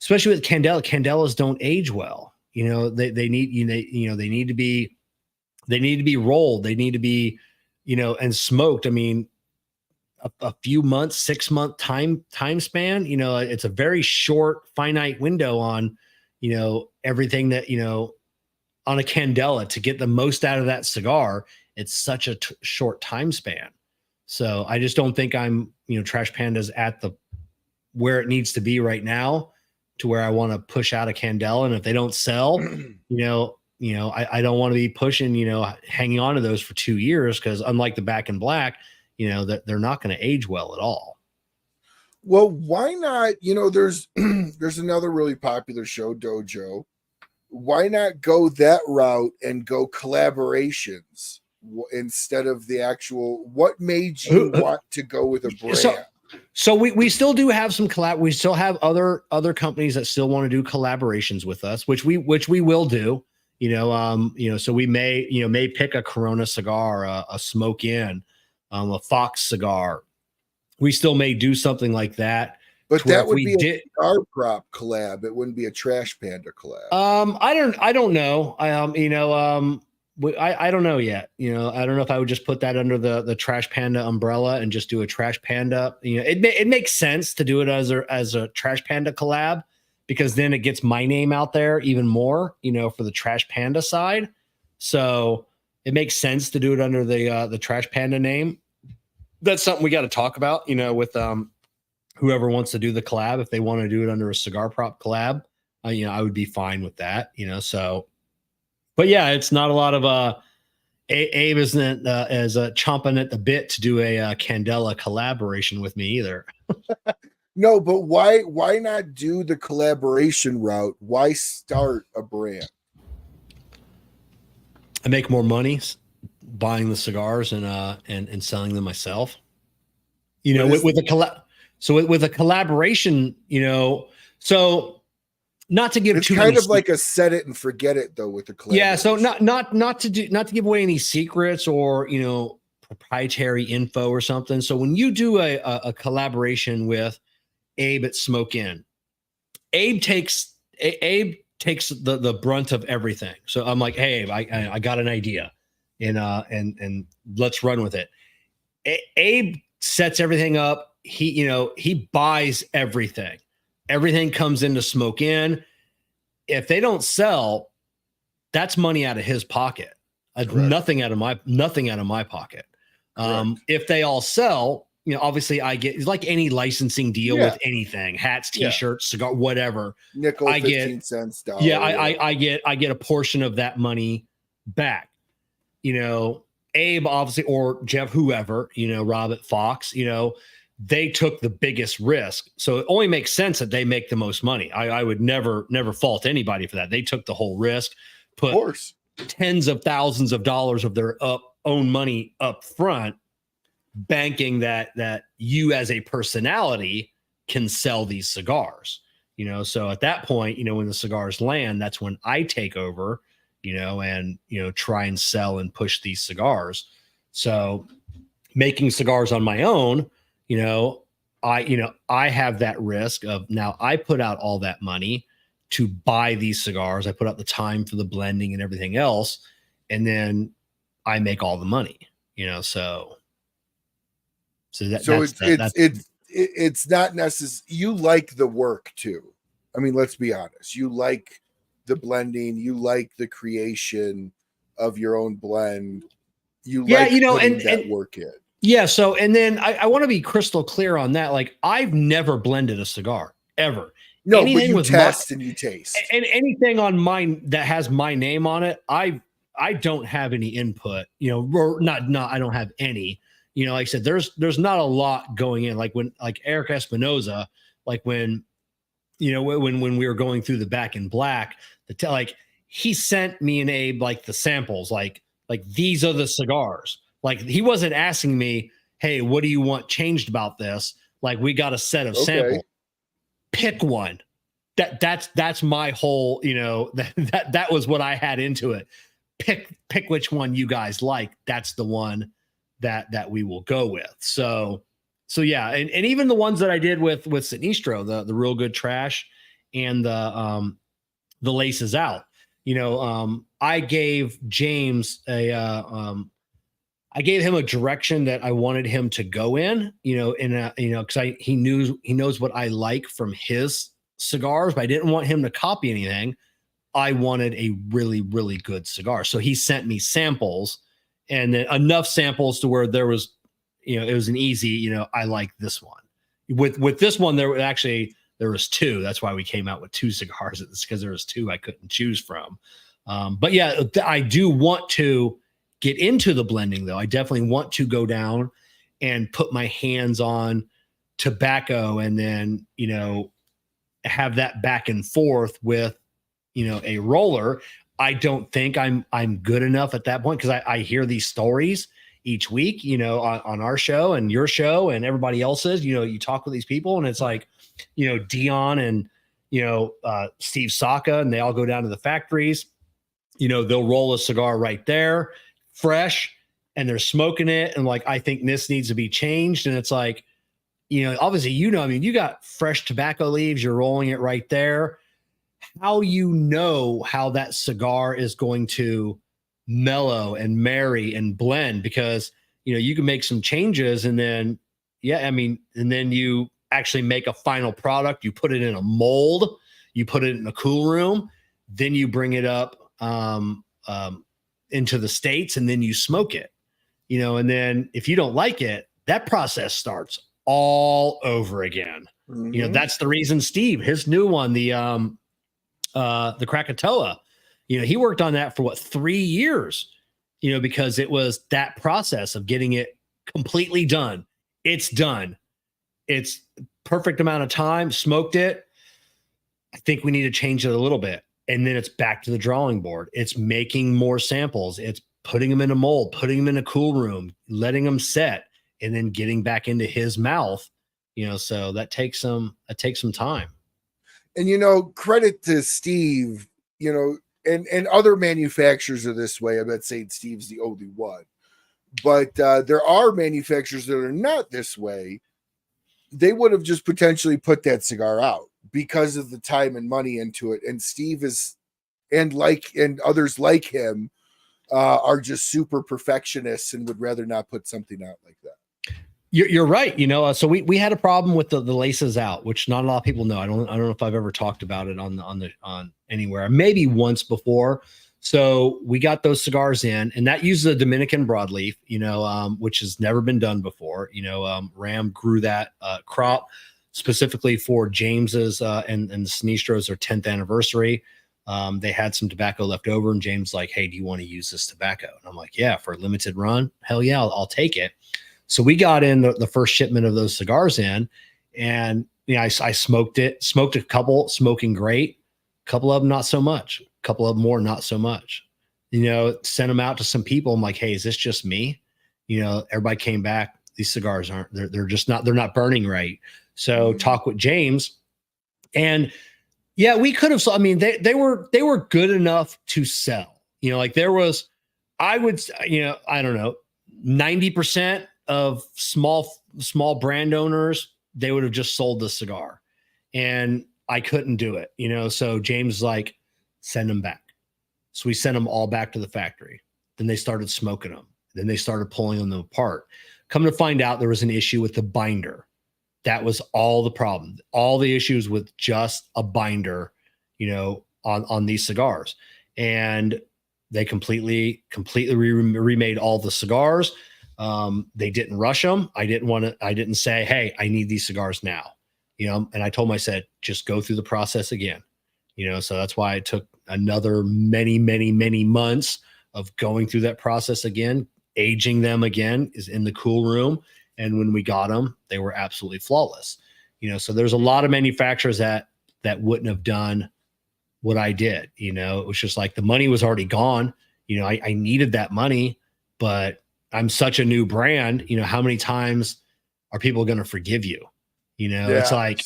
especially with Candela. Candelas don't age well. They need to be rolled. They need to be, and smoked. I mean, a few months, 6-month time span, it's a very short, finite window on, everything that, on a Candela to get the most out of that cigar. It's such a short time span. So I just don't think I'm, Trash Panda's at where it needs to be right now to where I want to push out a Candela. And if they don't sell, I don't want to be pushing, hanging on to those for 2 years. Cause unlike the Back in Black, that they're not going to age well at all. Well, why not? There's another really popular show, Dojo. Why not go that route and go collaborations instead of the actual? What made you want to go with a brand? So we still do have some we still have other companies that still want to do collaborations with us, which we will do. So we may pick a Corona cigar, a Smoke In, a Fox cigar. We still may do something like that. But that would be a Cigar Prop collab. It wouldn't be a Trash Panda collab. I don't know. I don't know yet. I don't know if I would just put that under the Trash Panda umbrella and just do a Trash Panda. It makes sense to do it as a Trash Panda collab, because then it gets my name out there even more, for the Trash Panda side. So it makes sense to do it under the Trash Panda name. That's something we got to talk about, with whoever wants to do the collab. If they want to do it under a Cigar Prop collab, I would be fine with that, so. But yeah, it's not a lot of Abe isn't as chomping at the bit to do a Candela collaboration with me either. No, but why not do the collaboration route? Why start a brand? I make more money buying the cigars and selling them myself. With a collaboration, so not to give it's too kind many of like a set it and forget it though with the yeah. So collaboration. not to give away any secrets or, you know, proprietary info or something. So when you do a collaboration with Abe at Smoke Inn, Abe takes the brunt of everything. So I'm like, hey, Abe, I got an idea, and let's run with it. Abe sets everything up. He buys everything. Everything comes into Smoke Inn. If they don't sell, that's money out of his pocket. Nothing out of my pocket. If they all sell, you know, obviously I get, it's like any licensing deal with anything, hats, t-shirts, cigar, whatever. Nickel, I 15 cents, dollar. Yeah, I get a portion of that money back. You know, Abe, obviously, or Jeff, whoever, you know, Rob at Fox, you know, they took the biggest risk. So it only makes sense that they make the most money. I would never fault anybody for that. They took the whole risk, put tens of thousands of dollars of their own money up front, banking that you as a personality can sell these cigars, you know. So at that point, you know, when the cigars land, that's when I take over, you know, and, you know, try and sell and push these cigars. So making cigars on my own, you know, I have that risk of, now I put out all that money to buy these cigars. I put out the time for the blending and everything else, and then I make all the money, you know. So it's not necessary. You like the work too. I mean, let's be honest. You like the blending. You like the creation of your own blend. You like putting that work in. Yeah. So, and then I want to be crystal clear on that. Like, I've never blended a cigar ever. No, anything but you test and you taste. And anything on mine that has my name on it, I don't have any input, you know, or not, I don't have any, you know, like I said, there's not a lot going in. Like when, like Eric Espinoza, like when, you know, when we were going through the Back in Black, like he sent me and Abe, like the samples, like these are the cigars. Like he wasn't asking me, hey, what do you want changed about this? Like, we got a set of samples. Pick one. That's my whole, you know, that was what I had into it. Pick which one you guys like. That's the one that we will go with. So yeah, and even the ones that I did with Sinistro, the Real Good Trash and the Laces Out, you know, I gave James I gave him a direction that I wanted him to go in, you know, you know, because he knows what I like from his cigars, but I didn't want him to copy anything. I wanted a really, really good cigar. So he sent me samples, and then enough samples to where there was, you know, it was an easy, you know, I like this one. With this one, there was two. That's why we came out with two cigars. It's because there was two I couldn't choose from. But yeah, I do want to get into the blending though. I definitely want to go down and put my hands on tobacco, and then, you know, have that back and forth with, you know, a roller. I don't think I'm good enough at that point, because I hear these stories each week, you know, on our show and your show and everybody else's. You know, you talk with these people, and it's like, you know, Dion and, you know, Steve Saka, and they all go down to the factories. You know, they'll roll a cigar right there, fresh, and they're smoking it, and like, I think this needs to be changed. And it's like, you know, obviously, you know, I mean, you got fresh tobacco leaves, you're rolling it right there. How, you know, how that cigar is going to mellow and marry and blend, because, you know, you can make some changes, and then, yeah, I mean, and then you actually make a final product. You put it in a mold, you put it in a cool room, then you bring it up into the States, and then you smoke it, you know. And then if you don't like it, that process starts all over again. Mm-hmm. You know, that's the reason Steve, his new one, the Krakatoa, you know, he worked on that for 3 years, you know, because it was that process of getting it completely done. It's done. It's perfect amount of time, smoked it. I think we need to change it a little bit. And then it's back to the drawing board. It's making more samples. It's putting them in a mold, putting them in a cool room, letting them set, and then getting back into his mouth, you know. So that takes some time. And, you know, credit to Steve, you know, and other manufacturers are this way. I'm not saying Steve's the only one, but there are manufacturers that are not this way. They would have just potentially put that cigar out because of the time and money into it. And Steve is, and others like him are just super perfectionists and would rather not put something out like that. You're right. You know, so we had a problem with the laces out, which not a lot of people know. I don't know if I've ever talked about it on anywhere, maybe once before. So we got those cigars in, and that uses a Dominican broadleaf, you know, which has never been done before. You know, Ram grew that crop specifically for James's and the Sinistros, their 10th anniversary. They had some tobacco left over, and James like, "Hey, do you want to use this tobacco?" And I'm like, "Yeah, for a limited run, hell yeah, I'll take it." So we got in the first shipment of those cigars in, and you know, I smoked a couple, smoking great, a couple of them not so much, a couple of them more not so much. You know, sent them out to some people. I'm like, "Hey, is this just me?" You know, everybody came back. These cigars aren't. They're just not. They're not burning right. So talk with James, and yeah, we could have. I mean, they were good enough to sell. You know, like there was, I would, you know, I don't know, 90% of small brand owners, they would have just sold the cigar, and I couldn't do it, you know. So James like, send them back. So we sent them all back to the factory. Then they started smoking them. Then they started pulling them apart. Come to find out, there was an issue with the binder. That was all the problem. All the issues with just a binder, you know, on these cigars, and they completely remade all the cigars. They didn't rush them. I didn't say, "Hey, I need these cigars now," you know, and I told them, I said, just go through the process again, you know. So that's why it took another many months of going through that process again, aging them again is in the cool room. And when we got them, they were absolutely flawless, you know. So there's a lot of manufacturers that wouldn't have done what I did, you know. It was just like the money was already gone. You know, I needed that money, but I'm such a new brand, you know, how many times are people going to forgive you? You know, It's like,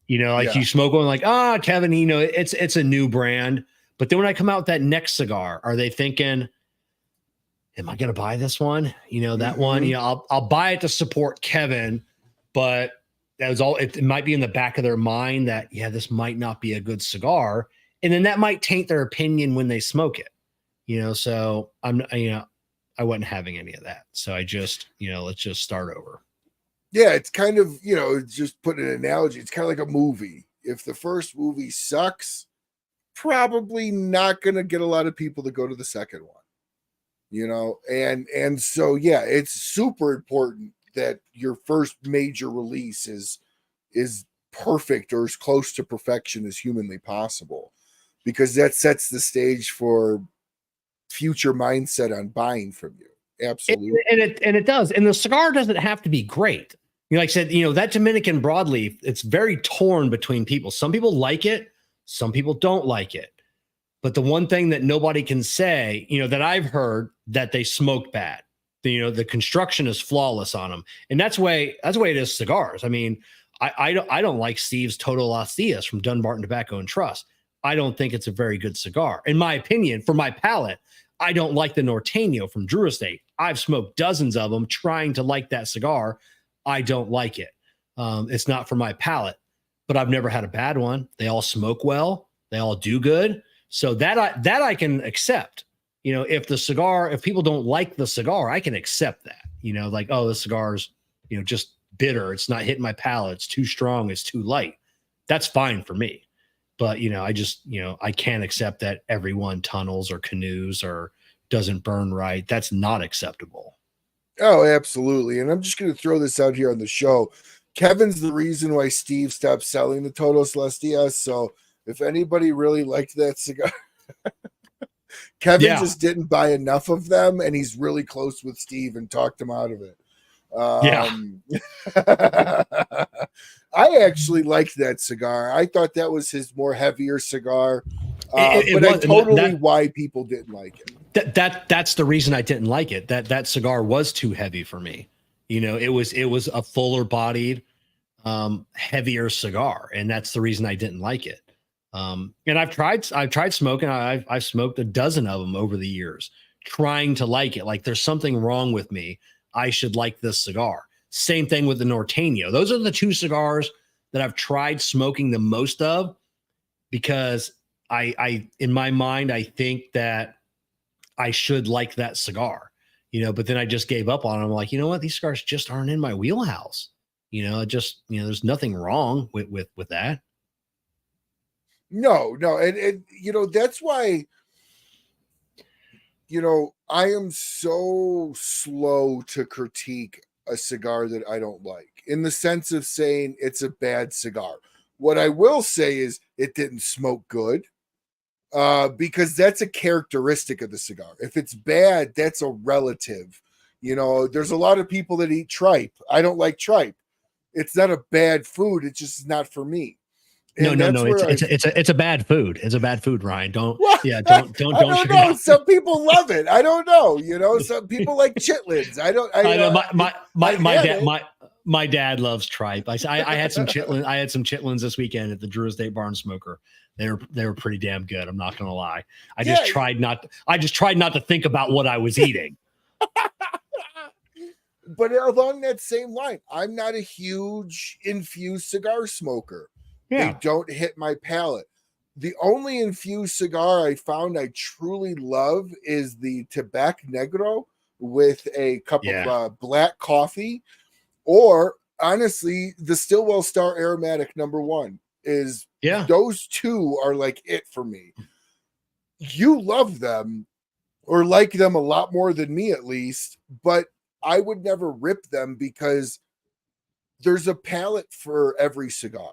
you know, like you smoke one like, Kevin, you know, it's a new brand. But then when I come out with that next cigar, are they thinking, am I going to buy this one? You know, that one, you know, I'll buy it to support Kevin, but that was all, it might be in the back of their mind that, yeah, this might not be a good cigar. And then that might taint their opinion when they smoke it, you know. So I wasn't having any of that. So I just, you know, let's just start over. Yeah, it's kind of, you know, just put an analogy. It's kind of like a movie. If the first movie sucks, probably not going to get a lot of people to go to the second one, you know. And so, yeah, it's super important that your first major release is perfect or as close to perfection as humanly possible, because that sets the stage for future mindset on buying from you. Absolutely. And it does. And the cigar doesn't have to be great. You know, like I said, you know, that Dominican broadleaf, it's very torn between people. Some people like it, some people don't like it. But the one thing that nobody can say, you know, that I've heard, that they smoke bad. You know, the construction is flawless on them. And that's the way it is cigars. I mean, I don't like Steve's Todo Las Dias from Dunbarton Tobacco and Trust. I don't think it's a very good cigar. In my opinion, for my palate, I don't like the Norteño from Drew Estate. I've smoked dozens of them trying to like that cigar. I don't like it. It's not for my palate, but I've never had a bad one. They all smoke well. They all do good. So that I can accept. You know, if people don't like the cigar, I can accept that. You know, like, oh, the cigar's, you know, just bitter. It's not hitting my palate. It's too strong. It's too light. That's fine for me. But, you know, I just, you know, I can't accept that everyone tunnels or canoes or doesn't burn right. That's not acceptable. Oh, absolutely. And I'm just going to throw this out here on the show. Kevin's the reason why Steve stopped selling the Todos Las Dias. So if anybody really liked that cigar, Kevin just didn't buy enough of them, and he's really close with Steve and talked him out of it. I actually liked that cigar. I thought that was his more heavier cigar. But I totally why people didn't like it. That's the reason I didn't like it. That cigar was too heavy for me. You know, it was a fuller bodied, heavier cigar, and that's the reason I didn't like it. And I've tried smoking. I've smoked a dozen of them over the years, trying to like it. Like there's something wrong with me. I should like this cigar. Same thing with the Norteño. Those are the two cigars that I've tried smoking the most of, because I in my mind, I think that I should like that cigar, but then I just gave up on them. I'm like, you know what? These cigars just aren't in my wheelhouse. There's nothing wrong with that. No. And that's why, I am so slow to critique a cigar that I don't like, in the sense of saying it's a bad cigar. What I will say is it didn't smoke good, because that's a characteristic of the cigar. If it's bad, that's a relative. There's a lot of people that eat tripe. I don't like tripe. It's not a bad food. It's just not for me. And no. It's a bad food. It's a bad food, Ryan. Don't. I don't know. Some people love it. I don't know. Some people like chitlins. I know. My dad loves tripe. I had some chitlins. I had some chitlins this weekend at the Drew Estate Barn Smoker. They were pretty damn good. I'm not gonna lie. I just tried not to think about what I was eating. But along that same line, I'm not a huge infused cigar smoker. Yeah. They don't hit my palate. The only infused cigar I found I truly love is the Tabac Negro with a cup of black coffee, or honestly, the Stillwell Star Aromatic #1 is. Yeah, those two are like it for me. You love them, or like them a lot more than me, at least, but I would never rip them, because there's a palate for every cigar.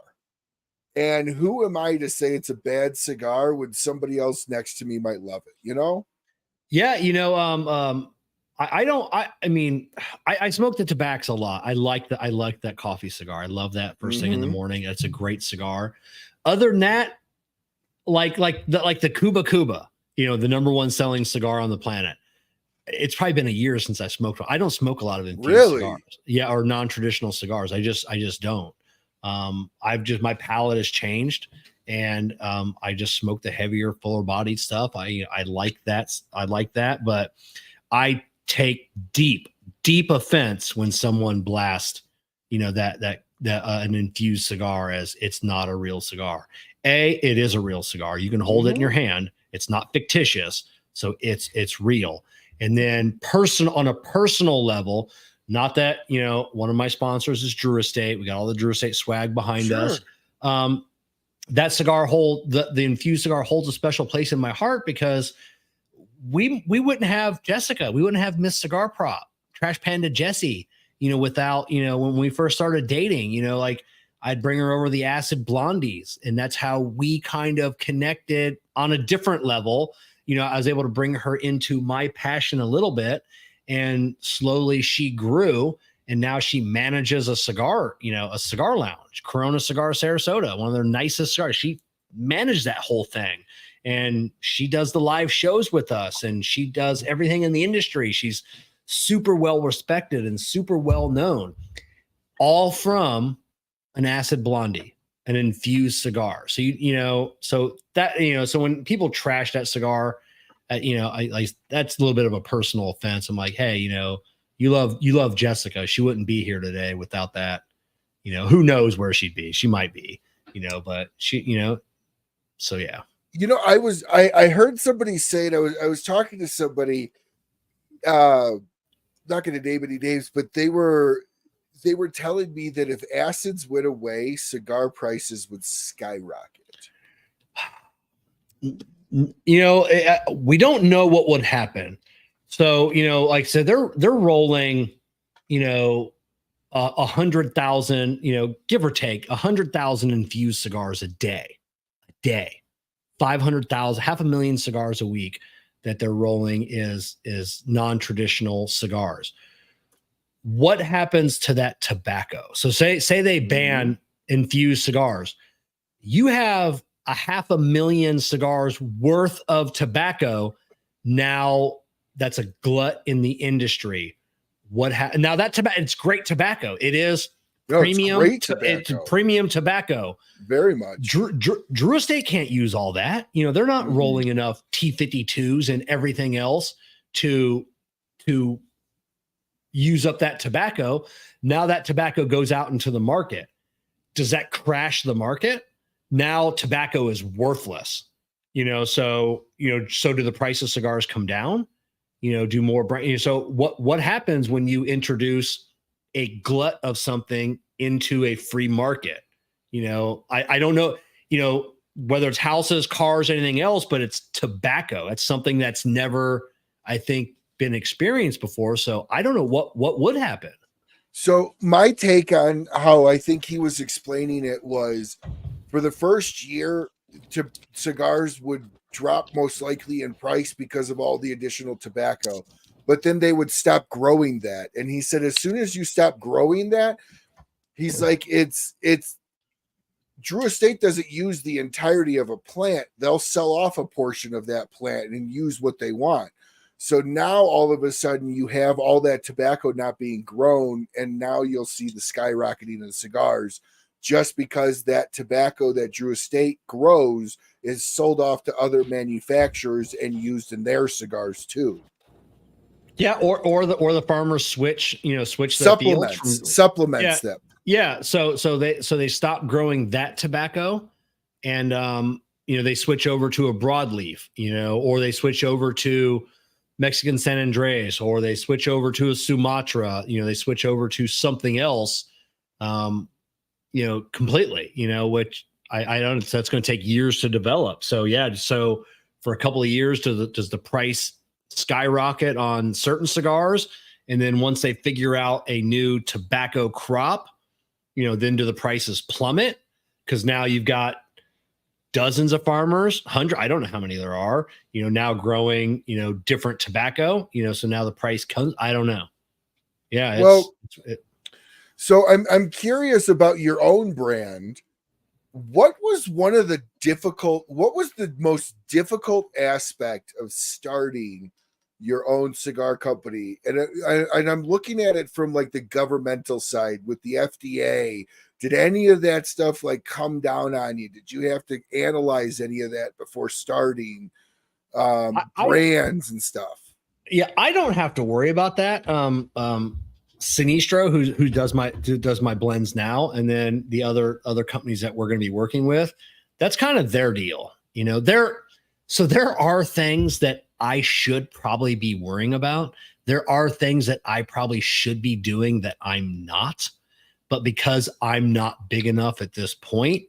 And who am I to say it's a bad cigar when somebody else next to me might love it, Yeah. I smoke the tobacs a lot. I like that coffee cigar. I love that first thing in the morning. It's a great cigar. Other than that, like the Cuba, the #1 selling cigar on the planet. It's probably been a year since I smoked. I don't smoke a lot of infused cigars. Yeah. Or non-traditional cigars. I just don't. My palate has changed, and I just smoke the heavier, fuller bodied stuff. I like that, but I take deep offense when someone blasts, that an infused cigar as it's not a real cigar. It is a real cigar. You can hold it in your hand. It's not fictitious. So it's real. And then on a personal level, not that, one of my sponsors is Drew Estate. We got all the Drew Estate swag behind us. That cigar the infused cigar holds a special place in my heart, because we wouldn't have Jessica. We wouldn't have Miss Cigar Prop, Trash Panda Jessie, without, when we first started dating, like I'd bring her over the Acid Blondies, and that's how we kind of connected on a different level. I was able to bring her into my passion a little bit, and slowly she grew, and now she manages a cigar lounge, Corona Cigar Sarasota, one of their nicest cigars. She managed that whole thing, and she does the live shows with us, and she does everything in the industry. She's super well respected and super well known, all from an Acid Blondie, an infused cigar. So so when people trash that cigar, that's a little bit of a personal offense. I'm like, hey, you love Jessica. She wouldn't be here today without that. Who knows where she'd be? She might be, but she, so yeah. I heard somebody say it. I was talking to somebody, not going to name any names, but they were telling me that if acids went away, cigar prices would skyrocket. We don't know what would happen. So, like I said, they're rolling, 100,000, give or take 100,000 infused cigars a day, 500,000, 500,000 cigars a week that they're rolling is non-traditional cigars. What happens to that tobacco? So say they ban infused cigars. You have 500,000 cigars worth of tobacco. Now that's a glut in the industry. Now that tobacco, it's great tobacco. It is No, premium. it's great It's tobacco. premium tobacco. Very much. Drew Estate can't use all that. They're not rolling enough T52s and everything else to use up that tobacco. Now that tobacco goes out into the market. Does that crash the market? Now tobacco is worthless. So do the price of cigars come down? Do more brand. So what happens when you introduce a glut of something into a free market? I don't know, whether it's houses, cars, anything else, but it's tobacco. It's something that's never, I think, been experienced before. So I don't know what would happen. So my take on how I think he was explaining it was, for the first year, cigars would drop most likely in price because of all the additional tobacco, but then they would stop growing that. And he said, as soon as you stop growing that, he's like, it's Drew Estate doesn't use the entirety of a plant. They'll sell off a portion of that plant and use what they want. So now all of a sudden you have all that tobacco not being grown, and now you'll see the skyrocketing of the cigars just because that tobacco that Drew Estate grows is sold off to other manufacturers and used in their cigars too. Yeah, or the farmers switch their supplements them. Yeah, so they stop growing that tobacco, and they switch over to a broadleaf, or they switch over to Mexican San Andres, or they switch over to a Sumatra, they switch over to something else, completely, which I don't, so that's going to take years to develop. So yeah, so for a couple of years, does the price skyrocket on certain cigars? And then once they figure out a new tobacco crop, then do the prices plummet? Because now you've got dozens of farmers, I don't know how many there are, now growing, different tobacco, so now the price comes, I don't know. Yeah. So I'm curious about your own brand. What was the most difficult aspect of starting your own cigar company? And I'm looking at it from like the governmental side with the FDA. Did any of that stuff like come down on you? Did you have to analyze any of that before starting brands and stuff? Yeah, I don't have to worry about that. Sinistro, who does my blends now, and then the other companies that we're going to be working with, that's kind of their deal. There are things that I should probably be worrying about. There are things that I probably should be doing that I'm not. But because I'm not big enough at this point,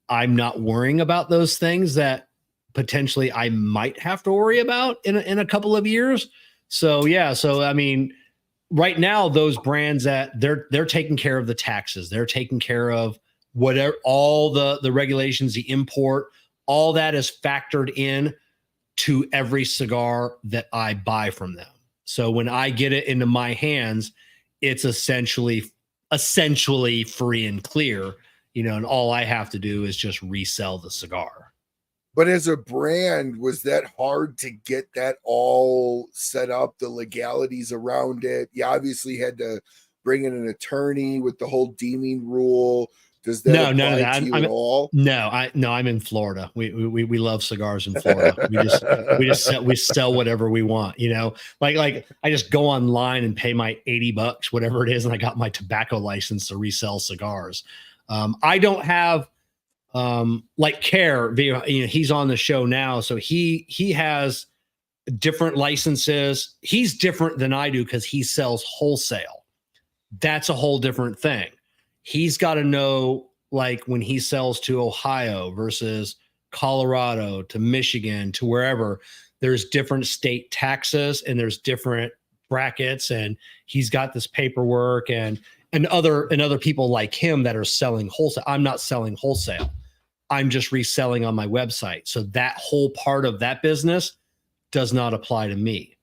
I'm not worrying about those things that potentially I might have to worry about in a couple of years. So yeah, I mean, right now those brands that they're taking care of the taxes, they're taking care of whatever, all the regulations, the import, all that is factored in to every cigar that I buy from them. So when I get it into my hands, it's essentially free and clear, and all I have to do is just resell the cigar. But as a brand, was that hard to get that all set up, the legalities around it? You obviously had to bring in an attorney with the whole deeming rule. Does that apply to you at all? No, I'm in Florida. We love cigars in Florida. we sell whatever we want, like I just go online and pay my $80, whatever it is. And I got my tobacco license to resell cigars. I don't have, like Care, he's on the show now. So he has different licenses. He's different than I do because he sells wholesale. That's a whole different thing. He's got to know, like when he sells to Ohio versus Colorado to Michigan to wherever, there's different state taxes and there's different brackets, and he's got this paperwork and other people like him that are selling wholesale. I'm not selling wholesale. I'm just reselling on my website. So that whole part of that business does not apply to me.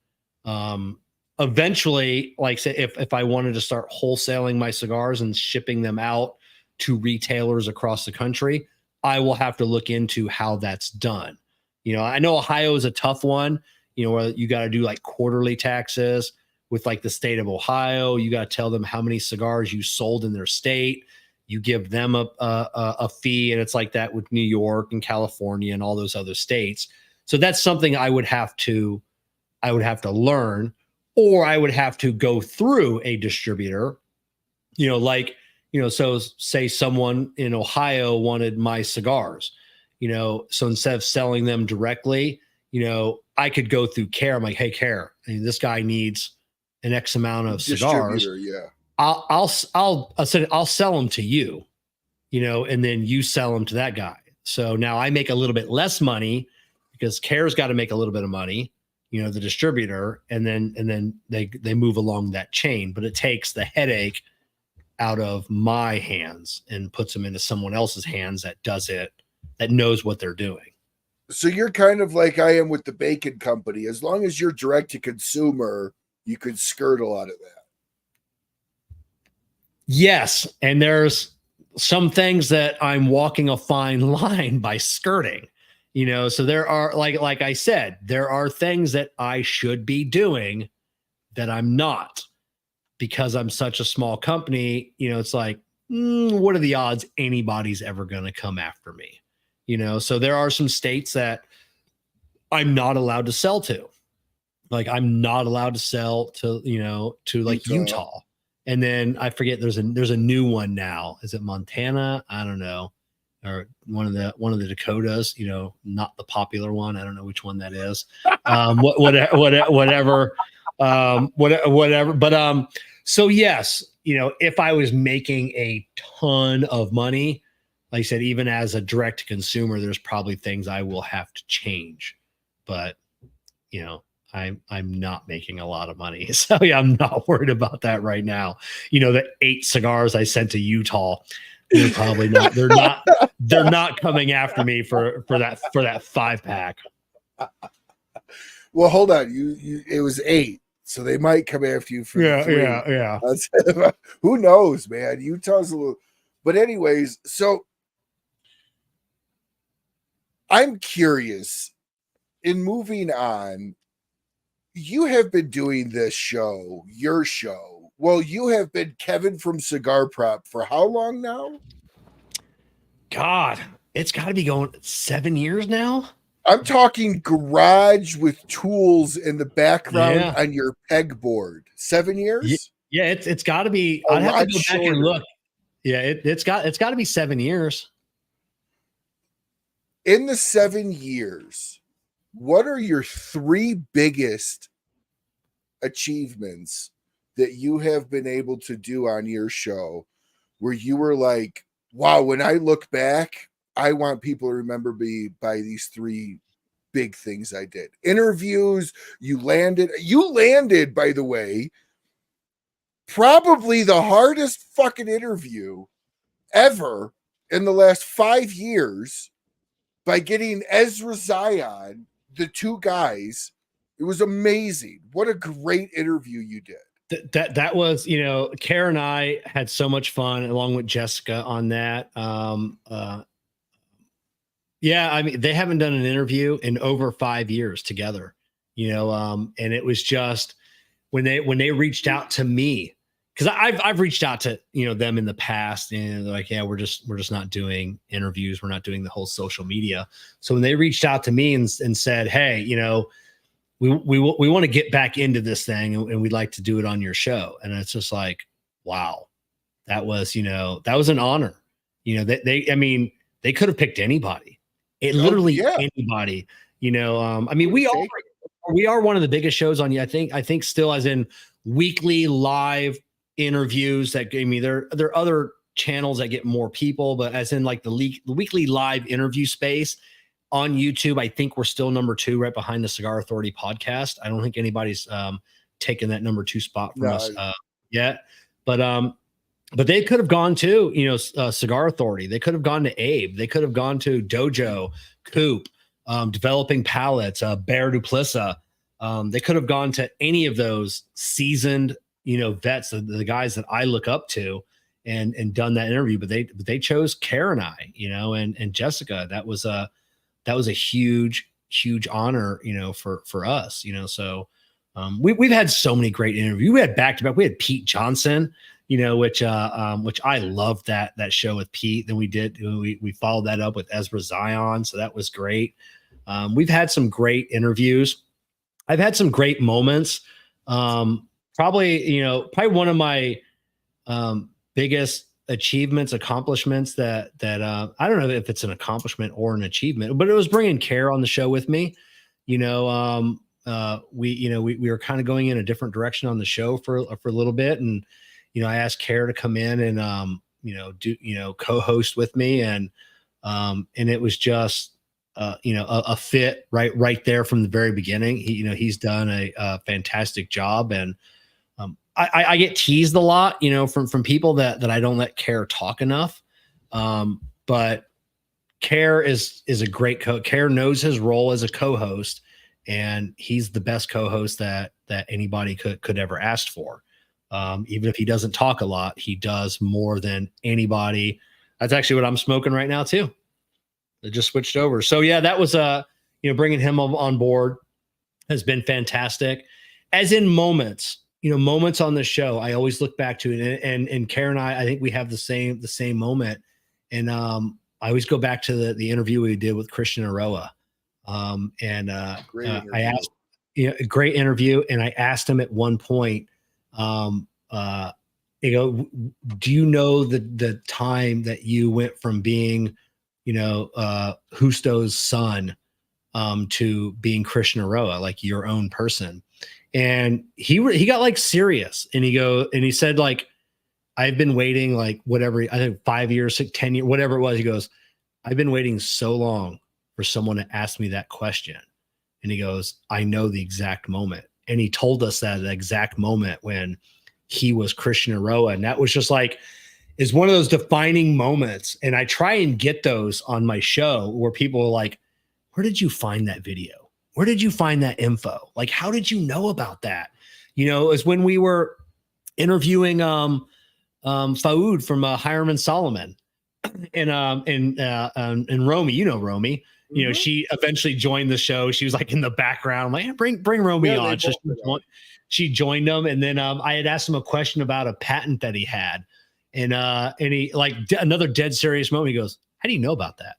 Eventually, like say, if I wanted to start wholesaling my cigars and shipping them out to retailers across the country, I will have to look into how that's done. I know Ohio is a tough one, where you got to do like quarterly taxes. with like the state of Ohio. You got to tell them how many cigars you sold in their state. You give them a fee, and it's like that with New York and California and all those other states. So that's something I would have to learn, or I would have to go through a distributor, so say someone in Ohio wanted my cigars, so instead of selling them directly, I could go through Care. I'm like, hey, Care, this guy needs an X amount of cigars. Yeah. I'll sell them to you, and then you sell them to that guy. So now I make a little bit less money because Care's got to make a little bit of money, the distributor, and then they move along that chain, but it takes the headache out of my hands and puts them into someone else's hands that does it, that knows what they're doing. So you're kind of like I am with the bacon company. As long as you're direct to consumer, you could skirt a lot of that. Yes. And there's some things that I'm walking a fine line by skirting, so there are, like I said, there are things that I should be doing that I'm not, because I'm such a small company. It's like, what are the odds anybody's ever going to come after me? So there are some states that I'm not allowed to sell to. Like I'm not allowed to sell to, to like Utah. And then I forget there's a new one now. Is it Montana? I don't know. Or one of the Dakotas, not the popular one. I don't know which one that is. Whatever. But so yes, if I was making a ton of money, like I said, even as a direct consumer, there's probably things I will have to change. But I'm not making a lot of money. So yeah, I'm not worried about that right now. The 8 cigars I sent to Utah, they're probably not, they're not coming after me for that 5-pack. Well, hold on. It was 8. So they might come after you for 3. Yeah. Who knows, man? Utah's a little, but anyways, so I'm curious, in moving on, you have been doing this show, your show. Well, you have been Kevin from Cigar Prop for how long now? God, it's got to be going 7 years now. I'm talking garage with tools in the background on your pegboard. 7 years? Yeah, it's got to be. I'd have to go back and look. Yeah, it's got to be 7 years. In the 7 years, what are your 3 biggest achievements that you have been able to do on your show where you were like, wow, when I look back, I want people to remember me by these 3 big things I did? Interviews, you landed, by the way, probably the hardest fucking interview ever in the last 5 years by getting Ezra Zion, the 2 guys. It was amazing. What a great interview you did. That was, Kara and I had so much fun along with Jessica on that. Yeah, I mean, they haven't done an interview in over 5 years together, and it was just when they reached out to me, because I've reached out to them in the past, and they're like, yeah, we're just not doing interviews, we're not doing the whole social media. So when they reached out to me and said, hey, we want to get back into this thing, and we'd like to do it on your show, and it's just like, wow, that was an honor. They could have picked anybody. Anybody. I mean, we are one of the biggest shows on you. I think still, as in weekly live interviews that gave me there are other channels that get more people, but as in like the weekly live interview space on YouTube, I think we're still number 2 right behind the Cigar Authority podcast. I don't think anybody's taken that number 2 spot from us yet. But they could have gone to, Cigar Authority. They could have gone to Abe. They could have gone to Dojo, Coop, Developing Palettes, Bear Duplissa. They could have gone to any of those seasoned, vets, the guys that I look up to, and done that interview. But they chose Kara and I, and Jessica. That was a huge honor, for us, So We've had so many great interviews. We had back to back. We had Pete Johnson, which I loved that show with Pete. Then we followed that up with Ezra Zion, so that was great. We've had some great interviews. I've had some great moments. Probably one of my biggest accomplishments that I don't know if it's an accomplishment or an achievement, but it was bringing Care on the show with me. We were kind of going in a different direction on the show for a little bit, and I asked Care to come in and co-host with me, and it was just a fit right there from the very beginning. He's done a fantastic job, and I get teased a lot, from people that I don't let Care talk enough. But Care is a great Care knows his role as a co-host, and he's the best co-host that anybody could ever ask for. Even if he doesn't talk a lot, he does more than anybody. That's actually what I'm smoking right now too. I just switched over. So yeah, that was bringing him on board has been fantastic. As in moments on the show, I always look back to it, and Karen and I think we have the same moment. And I always go back to the interview we did with Christian Aroa. I asked, a great interview. And I asked him at one point, do you know the time that you went from being, Justo's son, to being Christian Aroa, like your own person? And he got like serious, and he said, like, I've been waiting like whatever, I think 5 years, 10 years, whatever it was. He goes, I've been waiting so long for someone to ask me that question. And he goes, I know the exact moment. And he told us that exact moment when he was Christian Aroa. And that was just like, is one of those defining moments. And I try and get those on my show where people are like, where did you find that video? Where did you find that info? Like, how did you know about that? Is when we were interviewing Faoud from Hiram & Solomon and Romy, Romy. Mm-hmm. She eventually joined the show. She was like in the background. I'm like, hey, bring Romy on. She joined them, and then I had asked him a question about a patent that he had, and he like another dead serious moment. He goes, "How do you know about that?"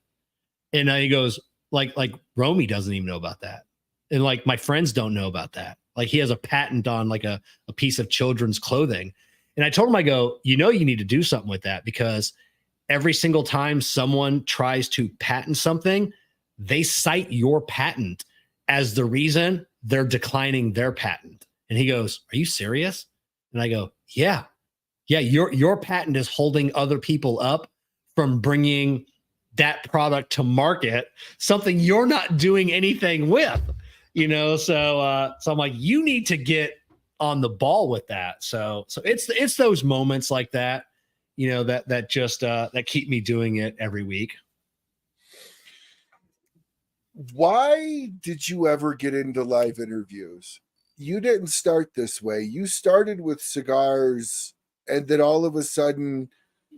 And he goes, like Romy doesn't even know about that, and like my friends don't know about that. Like he has a patent on like a piece of children's clothing, and I told him, I go, you need to do something with that, because every single time someone tries to patent something, they cite your patent as the reason they're declining their patent. And he goes, are you serious? And I go, yeah, your patent is holding other people up from bringing that product to market, something you're not doing anything with, so I'm like, you need to get on the ball with that. So it's those moments like that, that just that keep me doing it every week. Why did you ever get into live interviews? You didn't start this way. You started with cigars, and then all of a sudden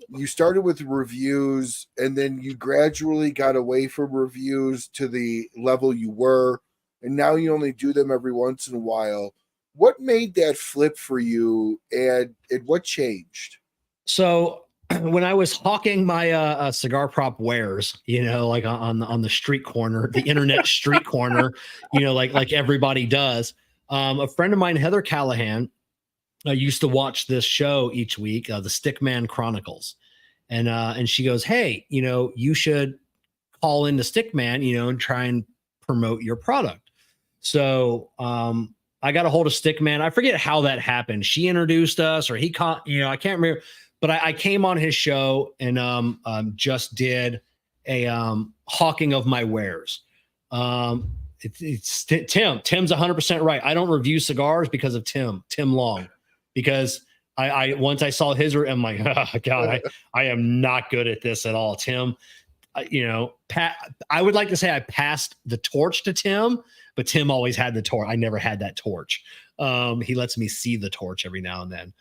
you started with reviews, and then you gradually got away from reviews to the level you were, and now you only do them every once in a while. What made that flip for you, and what changed? So when I was hawking my Cigar Prop wares, like on the street corner, the internet street corner, like everybody does, a friend of mine, Heather Callahan, used to watch this show each week, the Stickman Chronicles, and she goes, hey, you should call into Stickman, and try and promote your product. So I got a hold of Stickman. I forget how that happened. She introduced us, or he caught, I can't remember. But I came on his show and just did a hawking of my wares. It's Tim. Tim's 100% right. I don't review cigars because of Tim Long, because I once I saw his, I'm like, oh God, I am not good at this at all. Tim, I would like to say I passed the torch to Tim, but Tim always had the torch. I never had that torch. He lets me see the torch every now and then.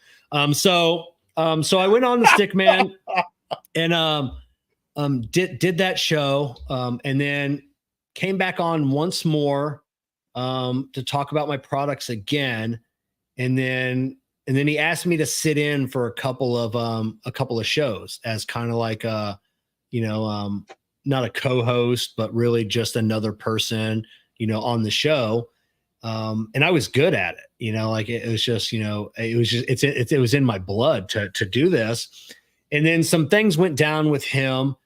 So I went on the Stickman and did that show, and then came back on once more to talk about my products again. And then he asked me to sit in for a couple of shows as kind of like not a co-host, but really just another person, on the show. And I was good at it, like it was just, it was in my blood to do this. And then some things went down with him.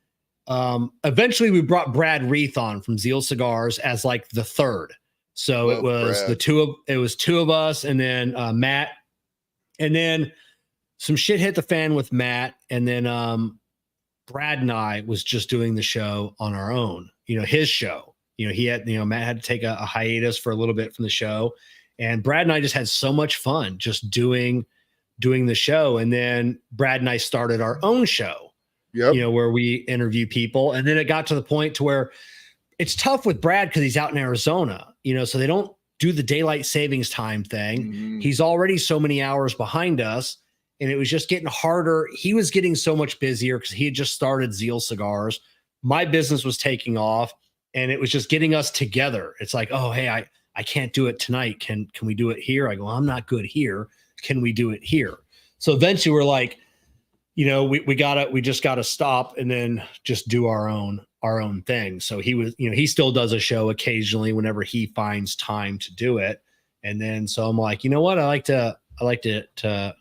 Eventually we brought Brad Reith on from Diehl Cigars as like the third. So it was Brad. Two of us, and then Matt, and then some shit hit the fan with Matt. And then Brad and I was just doing the show on our own, his show. He had, Matt had to take a hiatus for a little bit from the show, and Brad and I just had so much fun just doing the show. And then Brad and I started our own show, where we interview people. And then it got to the point to where it's tough with Brad because he's out in Arizona, so they don't do the daylight savings time thing. Mm-hmm. He's already so many hours behind us, and it was just getting harder. He was getting so much busier because he had just started Diehl Cigars. My business was taking off, and it was just getting us together. It's like, oh, hey, I can't do it tonight. Can we do it here? I go, I'm not good here. Can we do it here? So eventually we're like, we just gotta stop and then just do our own thing. So he still does a show occasionally whenever he finds time to do it. And then, so I'm like, you know what? I like to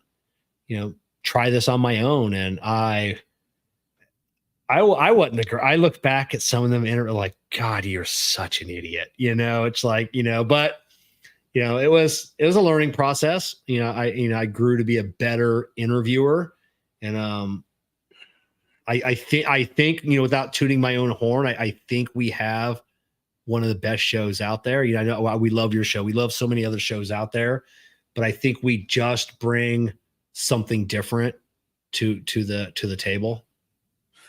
try this on my own. And I wasn't I look back at some of them and like, God, you're such an idiot. It's like, but it was a learning process. I grew to be a better interviewer. And I think, without tooting my own horn, I think we have one of the best shows out there. I know we love your show. We love so many other shows out there, but I think we just bring something different to the table.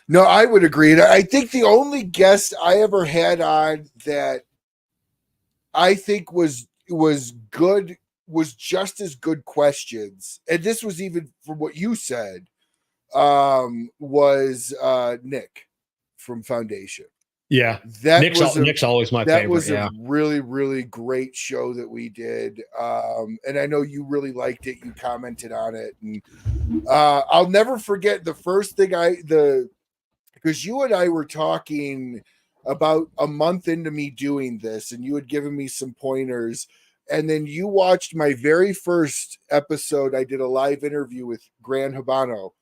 No, I would agree. I think the only guest I ever had on that I think was good, was just as good questions, and this was even from what you said, was Nick from Foundation. Yeah, Nick's always my favorite. That was a really, really great show that we did, and I know you really liked it. You commented on it, and I'll never forget the first thing because you and I were talking about a month into me doing this, and you had given me some pointers, and then you watched my very first episode. I did a live interview with Gran Habano,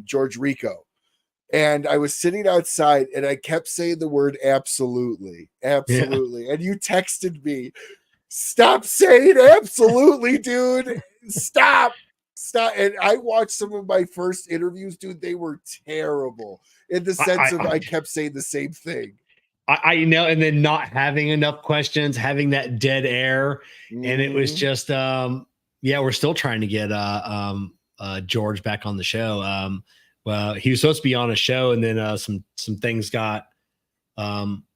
George Rico, and I was sitting outside and I kept saying the word absolutely. Yeah. And you texted me, stop saying absolutely, dude. Stop. And I watched some of my first interviews, dude. They were terrible in the sense of I kept saying the same thing. I know, and then not having enough questions, having that dead air, and it was just we're still trying to get George back on the show. Well, he was supposed to be on a show, and then some things got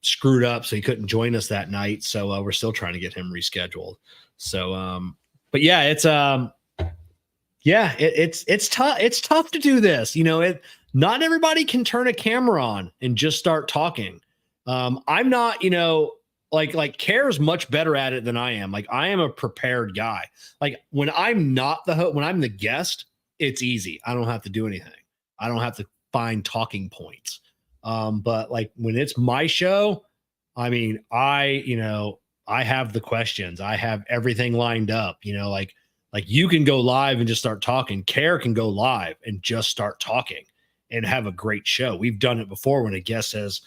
screwed up, so he couldn't join us that night. So we're still trying to get him rescheduled. So but yeah, it's tough. It's tough to do this. Not everybody can turn a camera on and just start talking. I'm not, like Care's much better at it than I am. Like, I am a prepared guy. Like, when I'm not the host, when I'm the guest, it's easy. I don't have to do anything. I don't have to find talking points. But like when it's my show, I mean, I have the questions. I have everything lined up, like you can go live and just start talking. Care can go live and just start talking and have a great show. We've done it before when a guest has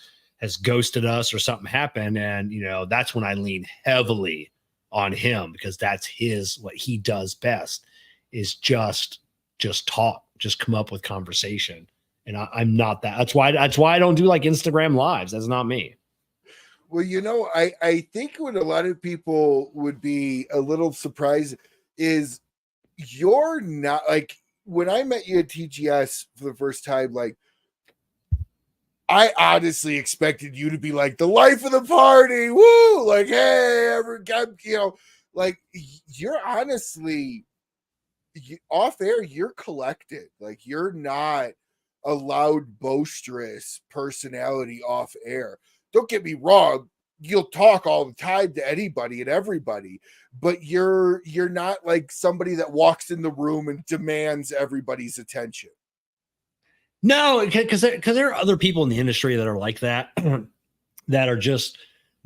ghosted us or something happened. And, that's when I lean heavily on him, because that's what he does best is just talk, just come up with conversation. And I'm not that. That's why I don't do like Instagram lives. That's not me. Well, I think what a lot of people would be a little surprised is you're not, like, when I met you at TGS for the first time, like, I honestly expected you to be like the life of the party. Woo! Like, hey, like, you're honestly off air, you're collected. Like, you're not a loud, boisterous personality off air. Don't get me wrong. you'll talk all the time to anybody and everybody, but you're not like somebody that walks in the room and demands everybody's attention. No, because there are other people in the industry that are like that, that are just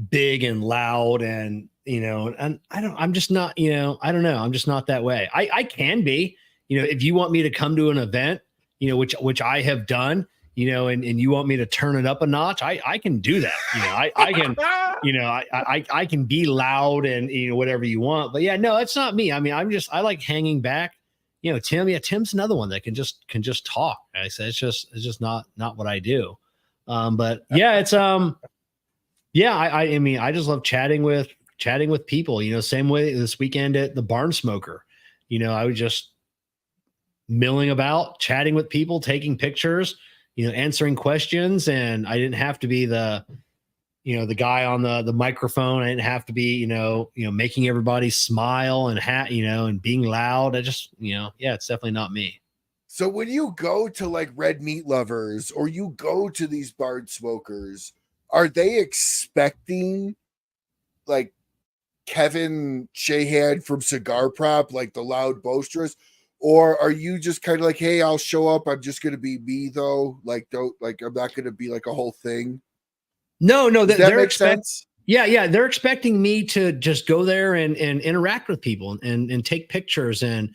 big and loud, and and I'm just not, I don't know. I'm just not that way. I can be, if you want me to come to an event, which I have done, and you want me to turn it up a notch, I can do that. I can, I can be loud and, whatever you want, but yeah, no, that's not me. I mean, I like hanging back. Tim's another one that can just talk. I said, it's just not what I do. But yeah, it's, yeah, I mean, I just love chatting with people, same way this weekend at the Barn Smoker, I was just milling about, chatting with people, taking pictures, answering questions. And I didn't have to be the guy on the microphone. I didn't have to be, making everybody smile and and being loud. I just, yeah, it's definitely not me. So when you go to like Red Meat Lovers or you go to these Barn Smokers, are they expecting like Kevin Shahan from Cigar Prop, like the loud boisterous? Or are you just kind of like, hey, I'll show up, I'm just gonna be me though? Like, I'm not gonna be like a whole thing. No, Does that make sense? Yeah. They're expecting me to just go there and interact with people and take pictures. And,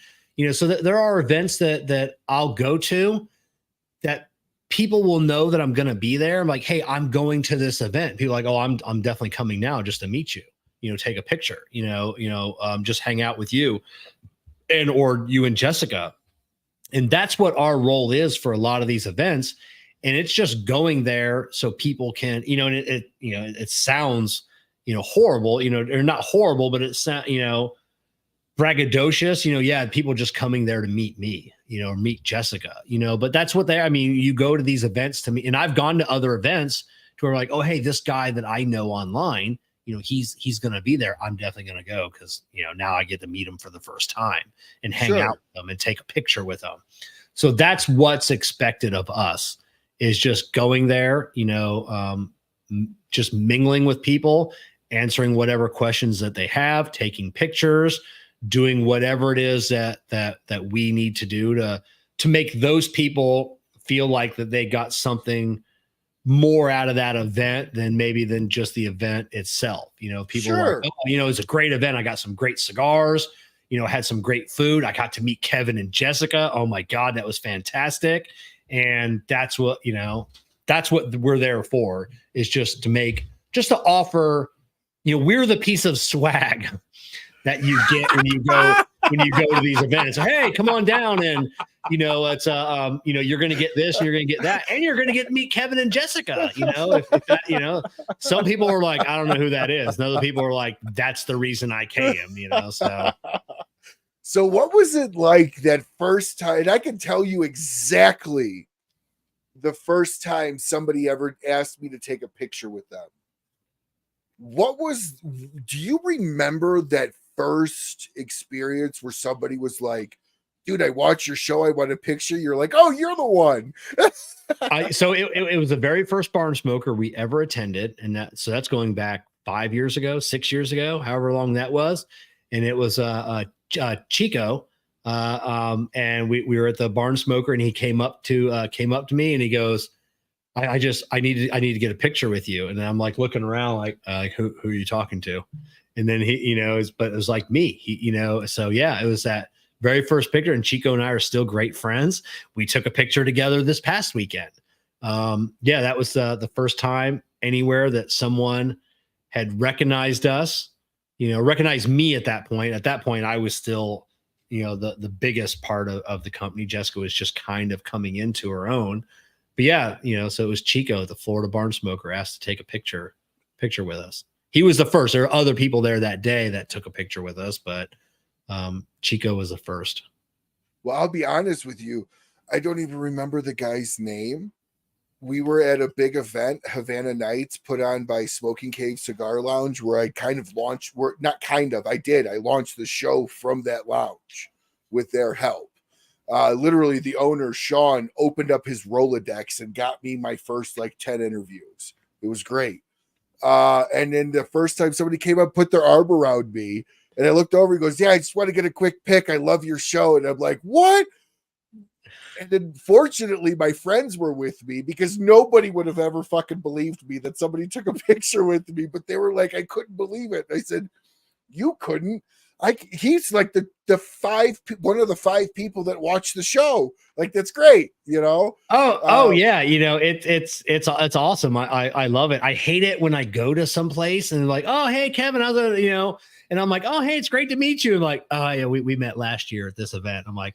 so that there are events that I'll go to that people will know that I'm going to be there. I'm like, hey, I'm going to this event. People are like, oh, I'm definitely coming now just to meet you, take a picture, just hang out with you or you and Jessica. And that's what our role is for a lot of these events. And it's just going there so people can, and it sounds, horrible, or not horrible, but it's, braggadocious, yeah, people just coming there to meet me, or meet Jessica, but that's what you go to these events to meet. And I've gone to other events to where like, oh, hey, this guy that I know online, he's going to be there. I'm definitely going to go because, now I get to meet him for the first time and hang out with them and take a picture with them. So that's what's expected of us, is just going there, just mingling with people, answering whatever questions that they have, taking pictures, doing whatever it is that we need to do to make those people feel like that they got something more out of that event than just the event itself. People are like, oh, it's a great event. I got some great cigars, had some great food. I got to meet Kevin and Jessica. Oh my God, that was fantastic. And that's what we're there for, is just to offer, we're the piece of swag that you get when you go to these events. Hey, come on down, and it's you're going to get this, and you're going to get that, and you're going to get to meet Kevin and Jessica. If that, some people are like, I don't know who that is, and other people are like, that's the reason I came. So what was it like that first time? And I can tell you exactly the first time somebody ever asked me to take a picture with them. Do you remember that first experience where somebody was like, dude, I watched your show, I want a picture? You're like, oh, you're the one. So it was the very first Barn Smoker we ever attended. And that's going back 5 years ago, 6 years ago, however long that was. And it was Chico. And we were at the Barn Smoker, and he came up to me, and he goes, I need to get a picture with you. And then I'm like looking around like who are you talking to? And then he, but it was like me, so yeah, it was that very first picture. And Chico and I are still great friends. We took a picture together this past weekend. Yeah, that was the first time anywhere that someone had recognized us, recognized me at that point. At that point, I was still, the biggest part of the company. Jessica was just kind of coming into her own. But yeah, so it was Chico, the Florida Barn Smoker, asked to take a picture with us. He was the first. There were other people there that day that took a picture with us, but Chico was the first. Well, I'll be honest with you. I don't even remember the guy's name. We were at a big event, Havana Nights, put on by Smoking Cave Cigar Lounge, where I kind of launched, I launched the show from that lounge with their help. Literally, the owner, Sean, opened up his Rolodex and got me my first 10 interviews. It was great. And then the first time somebody came up, put their arm around me, and I looked over, he goes, yeah, I just want to get a quick pic. I love your show. And I'm like, what? And then fortunately, my friends were with me because nobody would have ever fucking believed me that somebody took a picture with me, but they were like, I couldn't believe it. I said, you couldn't. He's like one of the 5 people that watch the show. Like, that's great, you know? Oh yeah. You know, it's awesome. I love it. I hate it when I go to some place and like, oh, hey, Kevin, how's it, you know? And I'm like, oh, hey, it's great to meet you. I'm like, oh yeah, we met last year at this event. I'm like,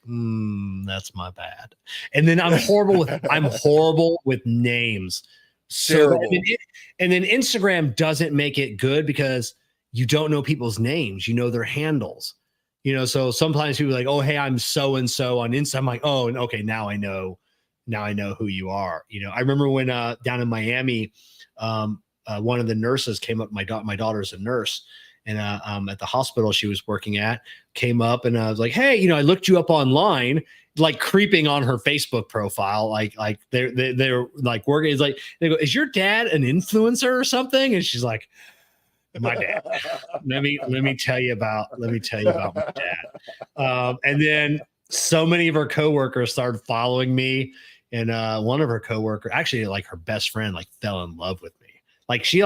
that's my bad. And then I'm horrible with names. So and then Instagram doesn't make it good because you don't know people's names, you know their handles. You know, so sometimes people are like, oh, hey, I'm so and so on Insta. I'm like, oh, okay, now I know who you are. You know, I remember when down in Miami, one of the nurses came up. My daughter's a nurse. And at the hospital she was working at, came up and I was like, hey, you know, I looked you up online, like creeping on her Facebook profile, like they're like working. It's like they go, is your dad an influencer or something? And she's like, my dad. let me tell you about my dad. And then so many of her coworkers started following me, and one of her coworkers, actually like her best friend, like fell in love with me. Like she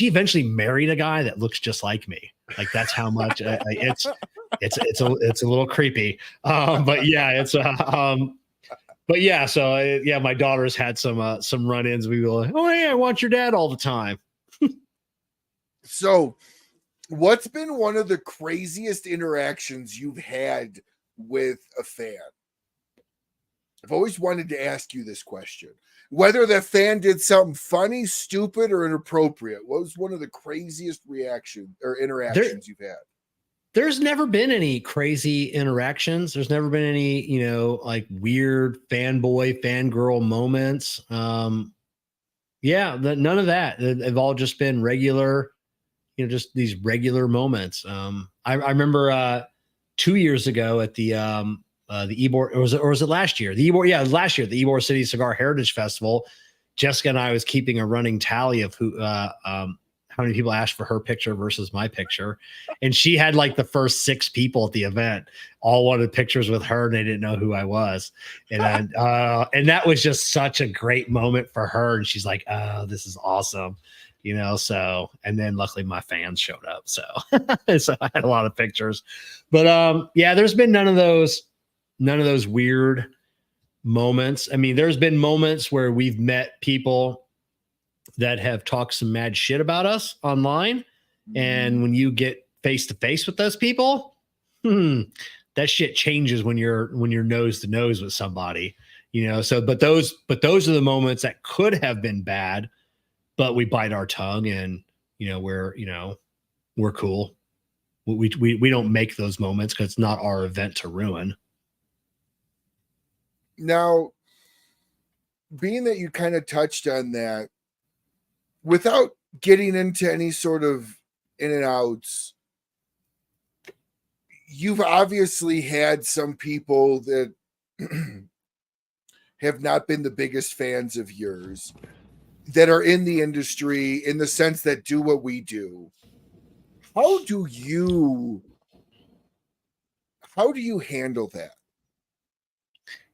eventually married a guy that looks just like me. Like that's how much it's a little creepy. But yeah, but yeah. So yeah, my daughter's had some run-ins. We go like, oh hey, I want your dad all the time. So what's been one of the craziest interactions you've had with a fan? I've always wanted to ask you this question. Whether the fan did something funny, stupid, or inappropriate, what was one of the craziest reactions or interactions you've had? There's never been any crazy interactions. There's never been any, you know, like weird fanboy, fangirl moments. Yeah, none of that. They've all just been regular, you know, just these regular moments. I remember 2 years ago at the Ybor, or was it last year? The Ybor, yeah, last year, the Ybor City Cigar Heritage Festival. Jessica and I was keeping a running tally of how many people asked for her picture versus my picture, and she had like the first 6 people at the event all wanted pictures with her, and they didn't know who I was, and that was just such a great moment for her, and she's like, "Oh, this is awesome." You know, so, and then luckily my fans showed up. So, so I had a lot of pictures, but yeah, there's been none of those weird moments. I mean, there's been moments where we've met people that have talked some mad shit about us online. And when you get face to face with those people, that shit changes when you're nose to nose with somebody, you know? So, but those are the moments that could have been bad, but we bite our tongue and, you know, we're cool. We don't make those moments because it's not our event to ruin. Now, being that you kind of touched on that, without getting into any sort of in and outs, you've obviously had some people that have not been the biggest fans of yours that are in the industry in the sense that do what we do. How do you handle that?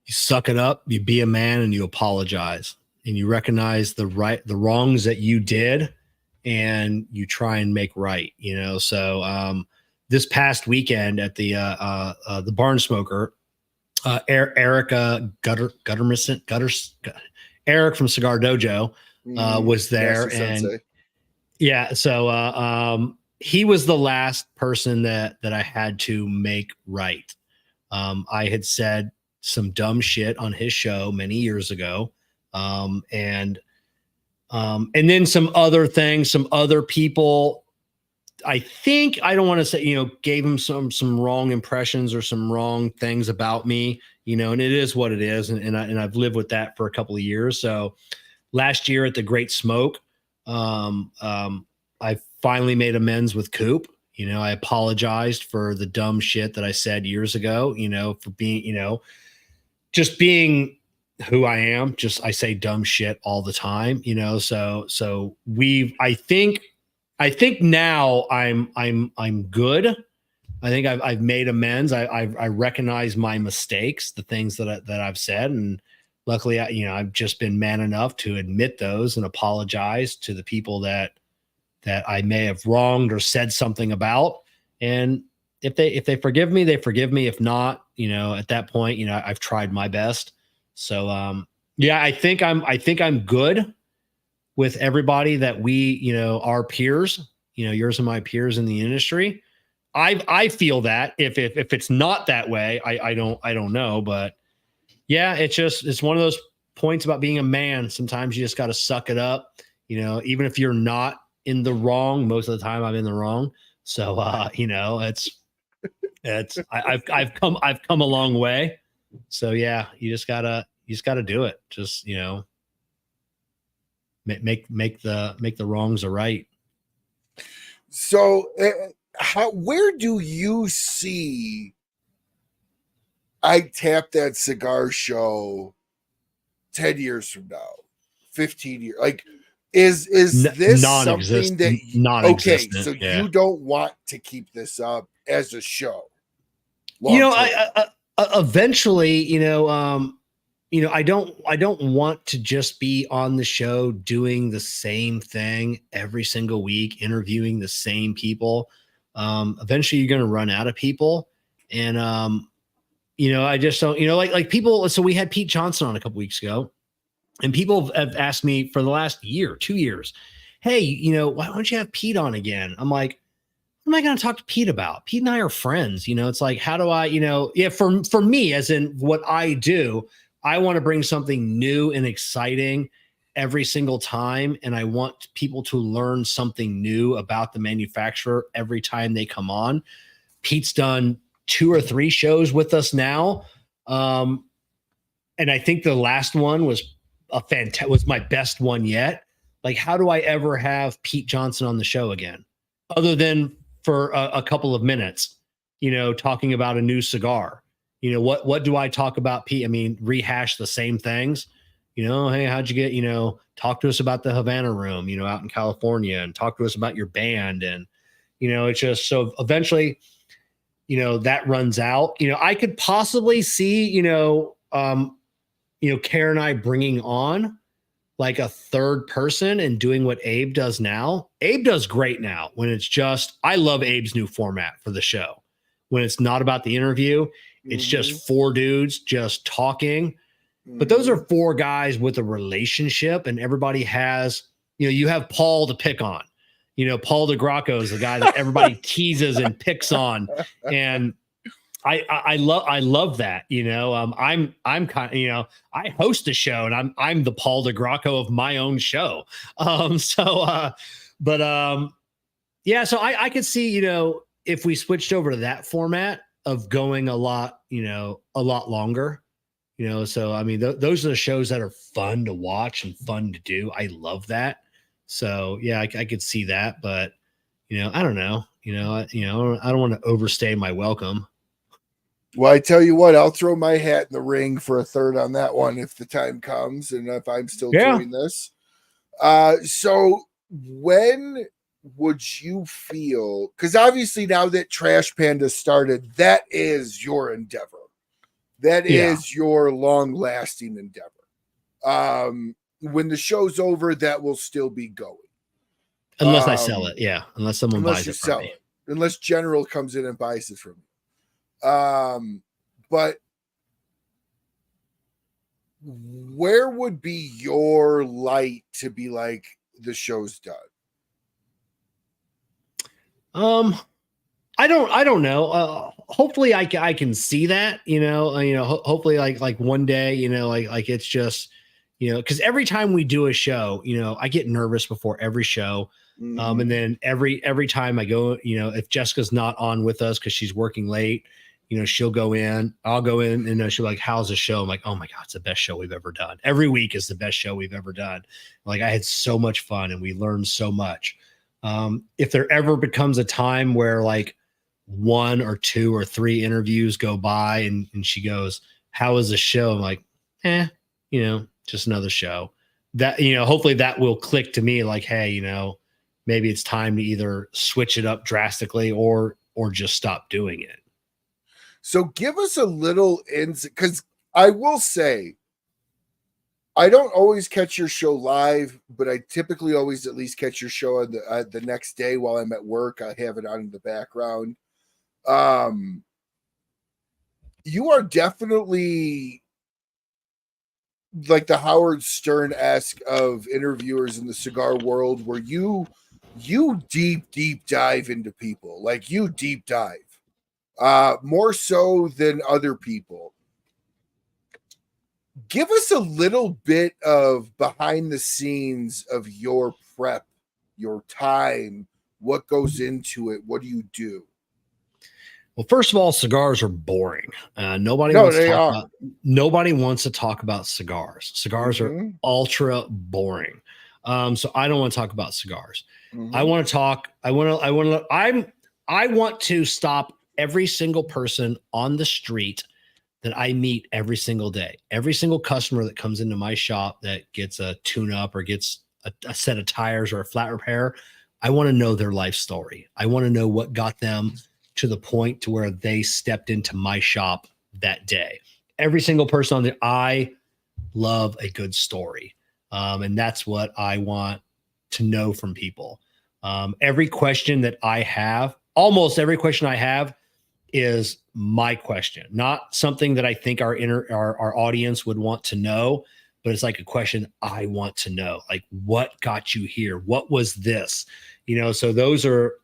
You suck it up, you be a man, and you apologize, and you recognize the wrongs that you did, and you try and make right, you know? So, this past weekend at the Barn Smoker, Eric Eric from Cigar Dojo was there, and yeah, so he was the last person that I had to make right. I had said some dumb shit on his show many years ago, and then some other things, some other people. I think, I don't want to say, you know, gave him some wrong impressions or some wrong things about me, you know, and it is what it is. And I've lived with that for a couple of years. So last year at the Great Smoke, I finally made amends with Coop. You know, I apologized for the dumb shit that I said years ago, you know, for being, you know, just being who I am. Just I say dumb shit all the time, you know. So I think now I'm good. I think I've made amends. I recognize my mistakes, the things that I've said, and luckily, I've just been man enough to admit those and apologize to the people that I may have wronged or said something about. And if they forgive me, they forgive me. If not, at that point, I've tried my best. So yeah, I think I'm good with everybody that we, our peers, yours and my peers in the industry. I feel that if it's not that way, I don't know, but yeah, it's one of those points about being a man. Sometimes you just got to suck it up, even if you're not in the wrong. Most of the time I'm in the wrong. So, I've come a long way. So yeah, you just gotta do it. Just, make the wrongs are right. So where do you see I Tap That Cigar Show 10 years from now, 15 years? Like, is this something that okay? So yeah. You don't want to keep this up as a show? I eventually, I don't want to just be on the show doing the same thing every single week, interviewing the same people. Eventually you're going to run out of people. And, I just don't, like people. So we had Pete Johnson on a couple weeks ago, and people have asked me for the last 2 years, hey, why don't you have Pete on again? I'm like, what am I going to talk to Pete about? Pete and I are friends. It's like, how do I, for me, as in what I do, I want to bring something new and exciting every single time. And I want people to learn something new about the manufacturer every time they come on. Pete's done 2 or 3 shows with us now. And I think the last one was was my best one yet. Like, how do I ever have Pete Johnson on the show again? Other than for a couple of minutes, talking about a new cigar. What do I talk about, Pete? I mean, rehash the same things. Hey, how'd you get, talk to us about the Havana Room, out in California, and talk to us about your band. And, it's just, so eventually, that runs out. I could possibly see, Karen and I bringing on like a third person and doing what Abe does now. Abe does great now when it's just, I love Abe's new format for the show. When it's not about the interview, it's just 4 dudes just talking. But those are 4 guys with a relationship, and everybody has, you have Paul to pick on. Paul DeGracco is the guy that everybody teases and picks on. And I love that. I'm kind of, I host a show, and I'm the Paul DeGracco of my own show. Yeah, so I could see, if we switched over to that format of going a lot longer, so I mean, those are the shows that are fun to watch and fun to do. I love that. So yeah, I could see that, but I don't know, I don't want to overstay my welcome. Well, I tell you what, I'll throw my hat in the ring for a third on that one if the time comes and if I'm still doing this. So when would you feel, because obviously now that Trash Panda started, that is your endeavor. That is your long-lasting endeavor. When the show's over, that will still be going. Unless I sell it, yeah. Unless someone buys it from me. Unless General comes in and buys it from me. But where would be your light to be like, the show's done? I don't know. Hopefully I can see that, hopefully like one day, like it's just, cause every time we do a show, I get nervous before every show. And then every time I go, if Jessica's not on with us cause she's working late, she'll go in, I'll go in, and she'll like, how's the show? I'm like, oh my God, it's the best show we've ever done. Every week is the best show we've ever done. Like, I had so much fun and we learned so much. If there ever becomes a time where like 1 or 2 or 3 interviews go by and she goes, how is the show? I'm like, just another show that, hopefully that will click to me like, hey, maybe it's time to either switch it up drastically or just stop doing it. So give us a little insight, because I will say, I don't always catch your show live, but I typically always at least catch your show on the next day while I'm at work. I have it on in the background. You are definitely like the Howard Stern-esque of interviewers in the cigar world, where you deep dive into people. Like, you deep dive more so than other people. Give us a little bit of behind the scenes of your prep, your time, what goes into it. What do you do? Well, first of all, cigars are boring. Nobody wants to talk about cigars. Cigars are ultra boring. So I don't want to talk about cigars. I want to stop every single person on the street that I meet every single day. Every single customer that comes into my shop that gets a tune-up or gets a set of tires or a flat repair, I want to know their life story. I want to know what got them to the point to where they stepped into my shop that day. Every single person on there, I love a good story. And that's what I want to know from people. Every question that I have, almost every question I have, is my question, not something that I think our audience would want to know, but it's like a question I want to know. Like, what got you here? What was this? So those are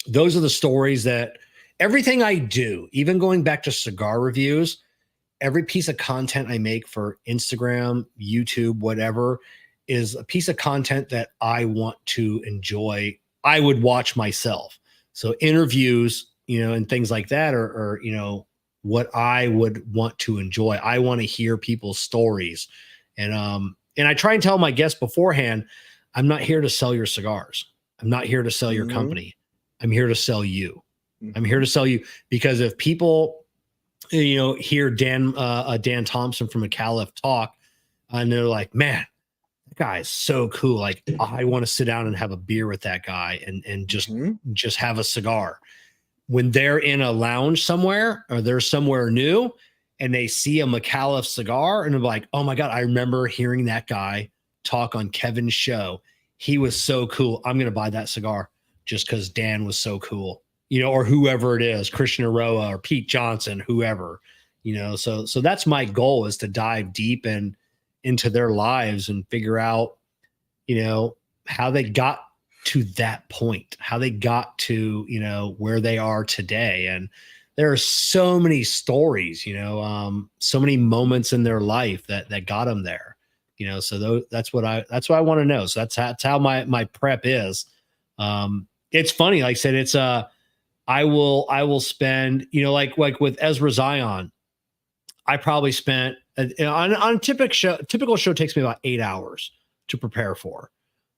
the stories that everything I do, even going back to cigar reviews, every piece of content I make for Instagram, YouTube, whatever, is a piece of content that I want to enjoy. I would watch myself. So interviews, and things like that are what I would want to enjoy. I want to hear people's stories. And I try and tell my guests beforehand, I'm not here to sell your cigars. I'm not here to sell your company. I'm here to sell you. I'm here to sell you, because if people, hear Dan Thompson from Micallef talk, and they're like, man, that guy is so cool. Like, I want to sit down and have a beer with that guy and just have a cigar. When they're in a lounge somewhere or they're somewhere new and they see a Micallef cigar and they're like, oh my God, I remember hearing that guy talk on Kevin's show. He was so cool. I'm going to buy that cigar just because Dan was so cool, or whoever it is, Christian Aroa or Pete Johnson, whoever, so that's my goal, is to dive deep into their lives and figure out, how they got to that point, how they got to, where they are today. And there are so many stories, so many moments in their life that got them there, so that's what I want to know. So that's how my prep is. It's funny. Like I said, it's I will spend, like with Ezra Zion, I probably spent on a typical show takes me about 8 hours to prepare for.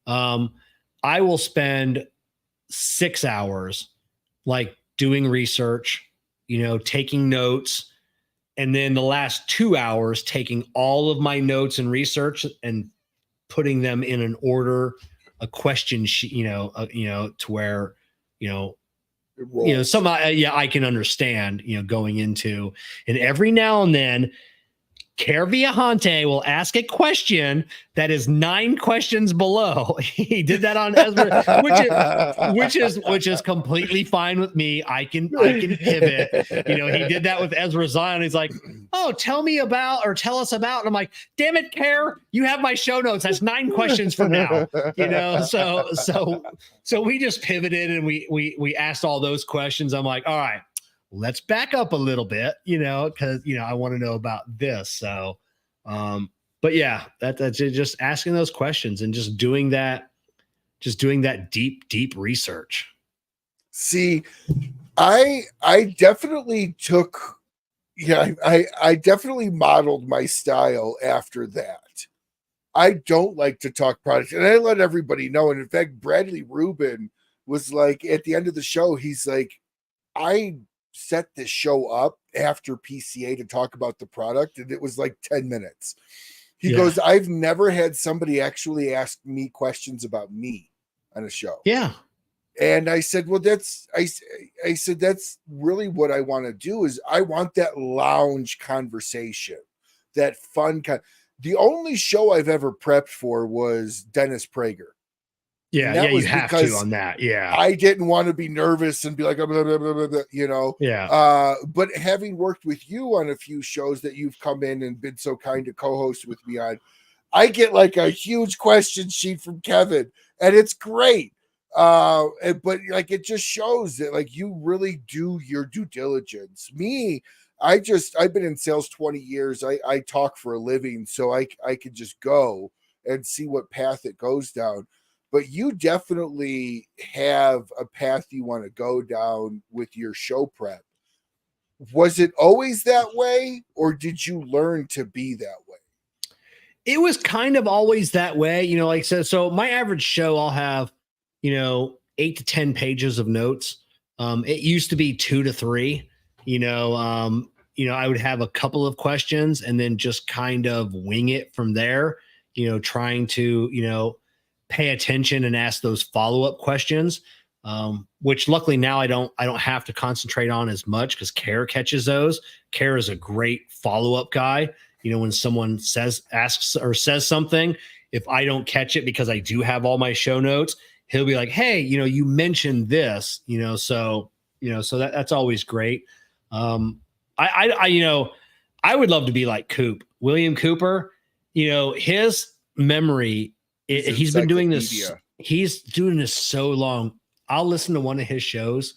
I will spend 6 hours like doing research, taking notes, and then the last 2 hours taking all of my notes and research and putting them in an order, a question sheet, to where, some, I can understand, going into, and every now and then Care Viajante will ask a question that is 9 questions below. He did that on Ezra, which is completely fine with me. I can pivot. He did that with Ezra Zion. He's like, oh, tell us about. And I'm like, damn it, Care, you have my show notes. That's 9 questions for now. So we just pivoted and we asked all those questions. I'm like, all right, let's back up a little bit, because, I want to know about this. So, but yeah, that's just asking those questions and just doing that deep research. See, I definitely took, I definitely modeled my style after that. I don't like to talk product, and I let everybody know. And in fact, Bradley Rubin was like, at the end of the show, he's like, I set this show up after PCA to talk about the product, and it was like 10 minutes. He goes, I've never had somebody actually ask me questions about me on a show. Yeah. And I said, well, I said, that's really what I want to do is I want that lounge conversation, that fun. The only show I've ever prepped for was Dennis Prager. Yeah. Yeah. You have to on that. Yeah. I didn't want to be nervous and be like, blah, blah, blah, blah, you know? Yeah. But having worked with you on a few shows that you've come in and been so kind to co-host with me on, I get like a huge question sheet from Kevin and it's great. But like, it just shows that like you really do your due diligence. Me, I've been in sales 20 years. I talk for a living, so I could just go and see what path it goes down. But you definitely have a path you want to go down with your show prep. Was it always that way, or did you learn to be that way? It was kind of always that way, you know, like so my average show, I'll have, 8 to 10 pages of notes. It used to be 2 to 3, I would have a couple of questions and then just kind of wing it from there, trying to, pay attention and ask those follow-up questions, which luckily now I don't have to concentrate on as much because Care catches those. Care is a great follow-up guy. When someone asks or says something, if I don't catch it because I do have all my show notes, he'll be like, hey, you mentioned this, so that's always great. I would love to be like William Cooper, his memory, he's been doing this. He's doing this so long. I'll listen to one of his shows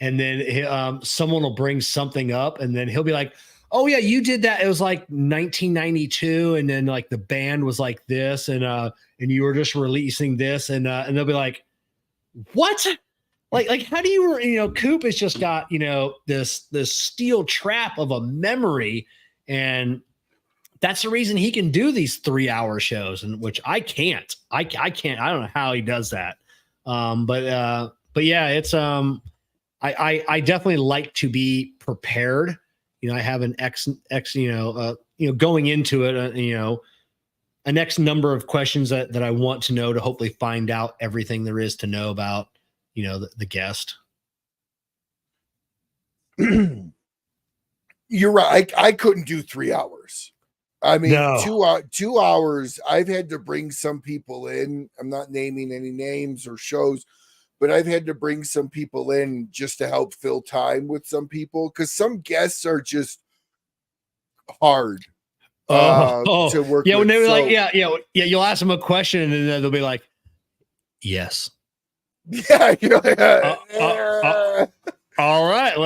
and then someone will bring something up and then he'll be like, oh yeah, you did that. It was like 1992. And then like the band was like this and you were just releasing this and they'll be like, what? Like, how do you, Coop has just got, this steel trap of a memory. And that's the reason he can do these 3-hour shows, and which I can't. I can't. I don't know how he does that. But yeah, it's I definitely like to be prepared. I have an going into it, an X number of questions that I want to know to hopefully find out everything there is to know about, the guest. You're right. I couldn't do 3 hours. I mean, no. 2 hours. I've had to bring some people in. I'm not naming any names or shows, but I've had to bring some people in just to help fill time with some people because some guests are just hard to work yeah, with. When they were like, yeah, you'll ask them a question and then they'll be like, yes. Yeah. All right,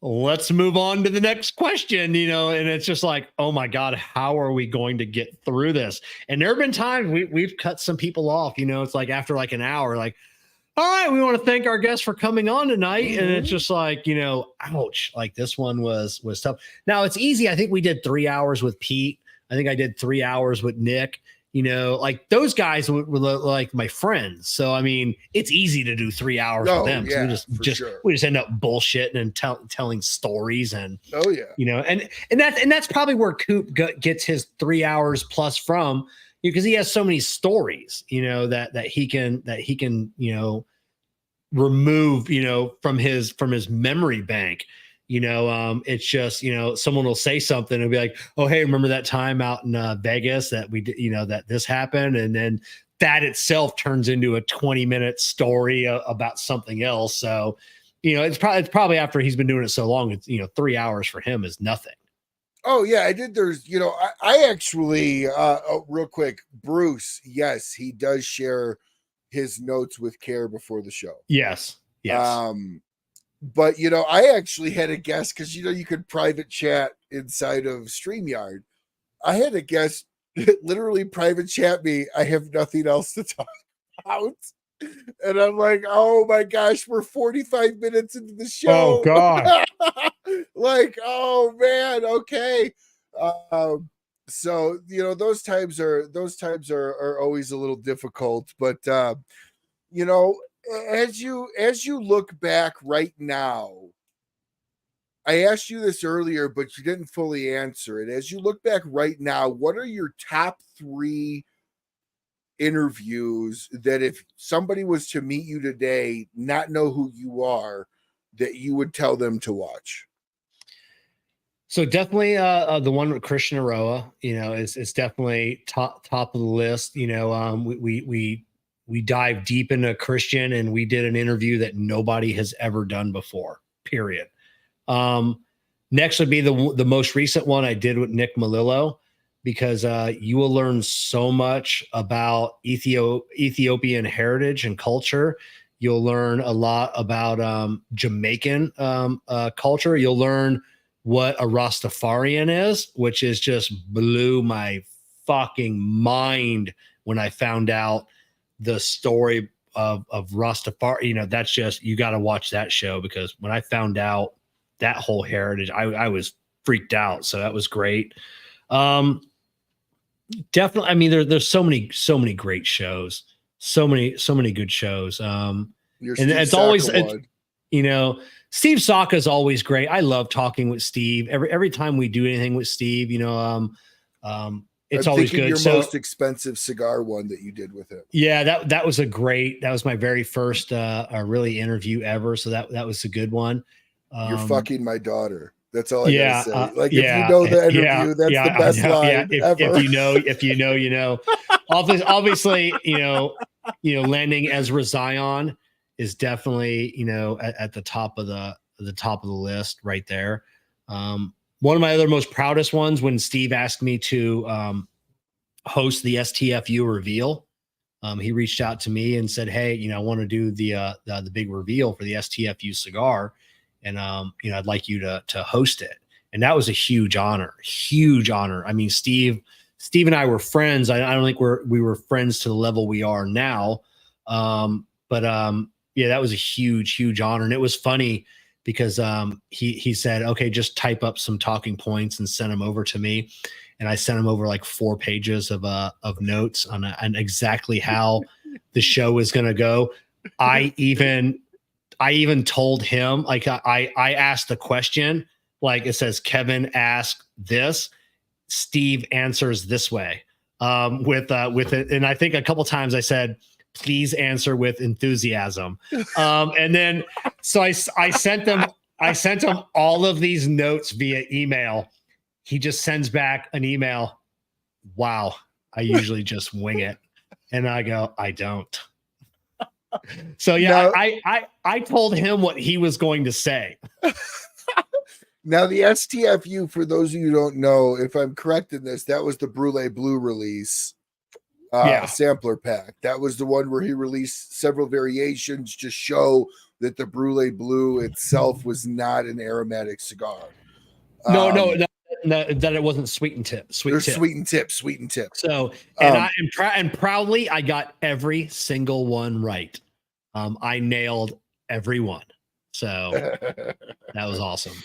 let's move on to the next question, and it's just like, oh my God, how are we going to get through this? And there have been times we've cut some people off, it's like after like an hour, like, all right, we want to thank our guests for coming on tonight. Mm-hmm. And it's just like, ouch, like this one was tough. Now it's easy. I think we did 3 hours with Pete. I think I did 3 hours with Nick, like those guys were like my friends. So, I mean, it's easy to do 3 hours with them. Yeah, we just end up bullshitting and telling stories and, and that's probably where Coop gets his 3 hours plus from, because he has so many stories, that he can, remove, from his memory bank. It's just, someone will say something and be like, oh, hey, remember that time out in Vegas that we did, that this happened. And then that itself turns into a 20-minute story about something else. So, it's probably after he's been doing it so long, it's, 3 hours for him is nothing. Oh yeah, I did. There's, I actually, real quick, Bruce, yes, he does share his notes with Care before the show. Yes. But I actually had a guest because you could private chat inside of StreamYard. I had a guest literally private chat me. I have nothing else to talk about. And I'm like, oh my gosh, we're 45 minutes into the show. Oh God. Like, oh man, okay. So those times are always a little difficult, but as you look back right now, I asked you this earlier, but you didn't fully answer it. As you look back right now, what are your top 3 interviews that if somebody was to meet you today, not know who you are, that you would tell them to watch? So definitely the one with Christian Aroa, is definitely top of the list. We dive deep into Christian, and we did an interview that nobody has ever done before, period. Next would be the most recent one I did with Nick Melillo, because you will learn so much about Ethiopian heritage and culture. You'll learn a lot about Jamaican culture. You'll learn what a Rastafarian is, which is just blew my fucking mind when I found out the story of Rastafari. That's just, you got to watch that show, because when I found out that whole heritage, I was freaked out. So that was great. Definitely. I mean, there's so many great shows, so many good shows. And it's always, Steve Saka is always great. I love talking with Steve. Every time we do anything with Steve, it's always good. Your most expensive cigar one that you did with him. Yeah, that was my very first really interview ever. So that was a good one. You're fucking my daughter. That's all I gotta say. Like, if you know the interview, that's the best line ever. If you know. Obviously, landing Ezra Zion is definitely, at the top of the list right there. One of my other most proudest ones, when Steve asked me to host the STFU reveal, he reached out to me and said, "Hey, I want to do the big reveal for the STFU cigar, and I'd like you to host it." And that was a huge honor. I mean, Steve and I were friends. I don't think we were friends to the level we are now. Yeah, that was a huge honor. And it was funny because he said, "Okay, just type up some talking points and send them over to me." And I sent him over like 4 pages of notes on exactly how the show was going to go. I even told him, like, I asked the question, like it says, Kevin asked this, Steve answers this way, with it. And I think a couple times I said, "Please answer with enthusiasm." And then, so I sent him all of these notes via email. He just sends back an email. "Wow, I usually just wing it." And I go, "I don't." So yeah, no. I told him what he was going to say. Now the STFU, for those of you who don't know, if I'm correct in this, that was the Brulee Blue release sampler pack. That was the one where he released several variations to show that the Brulee Blue itself was not an aromatic cigar. No, that it wasn't sweet and tip. Sweet and tip. So, and proudly, I got every single one right. I nailed every one. So that was awesome.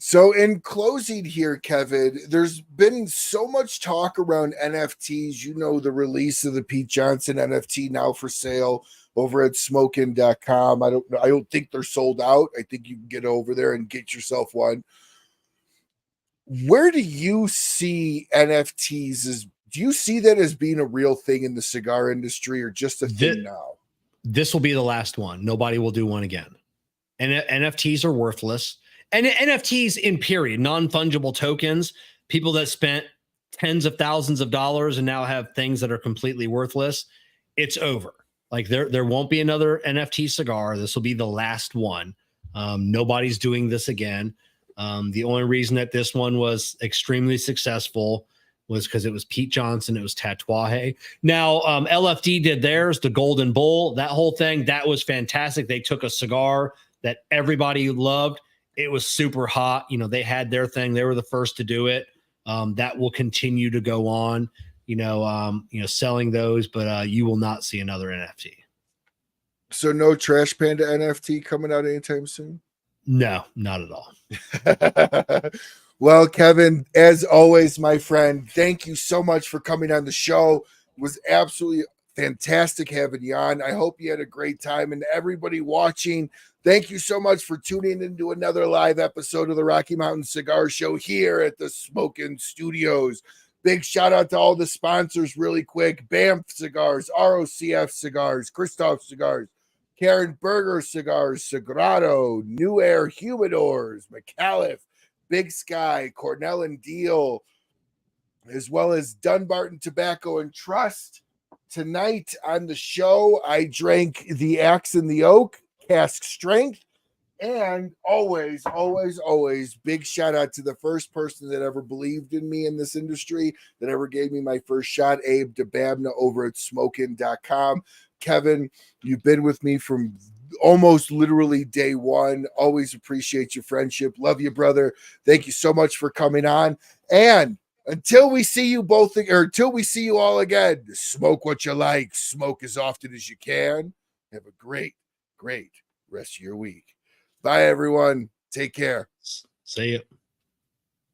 So in closing here, Kevin, there's been so much talk around NFTs. The release of the Pete Johnson NFT now for sale over at smokin.com. I don't think they're sold out. I think you can get over there and get yourself one. Where do you see NFTs do you see that as being a real thing in the cigar industry, or just a thing now? This will be the last one. Nobody will do one again. And NFTs are worthless. And NFTs in period, non-fungible tokens, people that spent tens of thousands of dollars and now have things that are completely worthless. It's over. Like there won't be another NFT cigar. This will be the last one. Nobody's doing this again. The only reason that this one was extremely successful was because it was Pete Johnson. It was Tatuaje. Now, LFD did theirs, the Golden Bull, that whole thing. That was fantastic. They took a cigar that everybody loved. It was super hot. They had their thing. They were the first to do it. That will continue to go on, selling those, but you will not see another NFT. So no Trash Panda NFT coming out anytime soon? No, not at all. Well, Kevin, as always, my friend, thank you so much for coming on the show. It was absolutely Fantastic having you on. I hope you had a great time. And everybody watching, thank you so much for tuning into another live episode of the Rocky Mountain Cigar Show here at the Smokin' Studios. Big shout out to all the sponsors really quick. BAMF Cigars, ROCF Cigars, Kristoff Cigars, Karen Berger Cigars, Sagrado, New Air Humidors, Micallef, Big Sky, Cornell and Diehl, as well as Dunbarton Tobacco and Trust. Tonight on the show, I drank the Axe and the Oak, cask strength. And always, always, always big shout out to the first person that ever believed in me in this industry, that ever gave me my first shot, Abe DeBabna over at smokin.com. Kevin, you've been with me from almost literally day one. Always appreciate your friendship. Love you, brother. Thank you so much for coming on. And until we see you both, or until we see you all again, smoke what you like, smoke as often as you can. Have a great, great rest of your week. Bye, everyone. Take care. See you.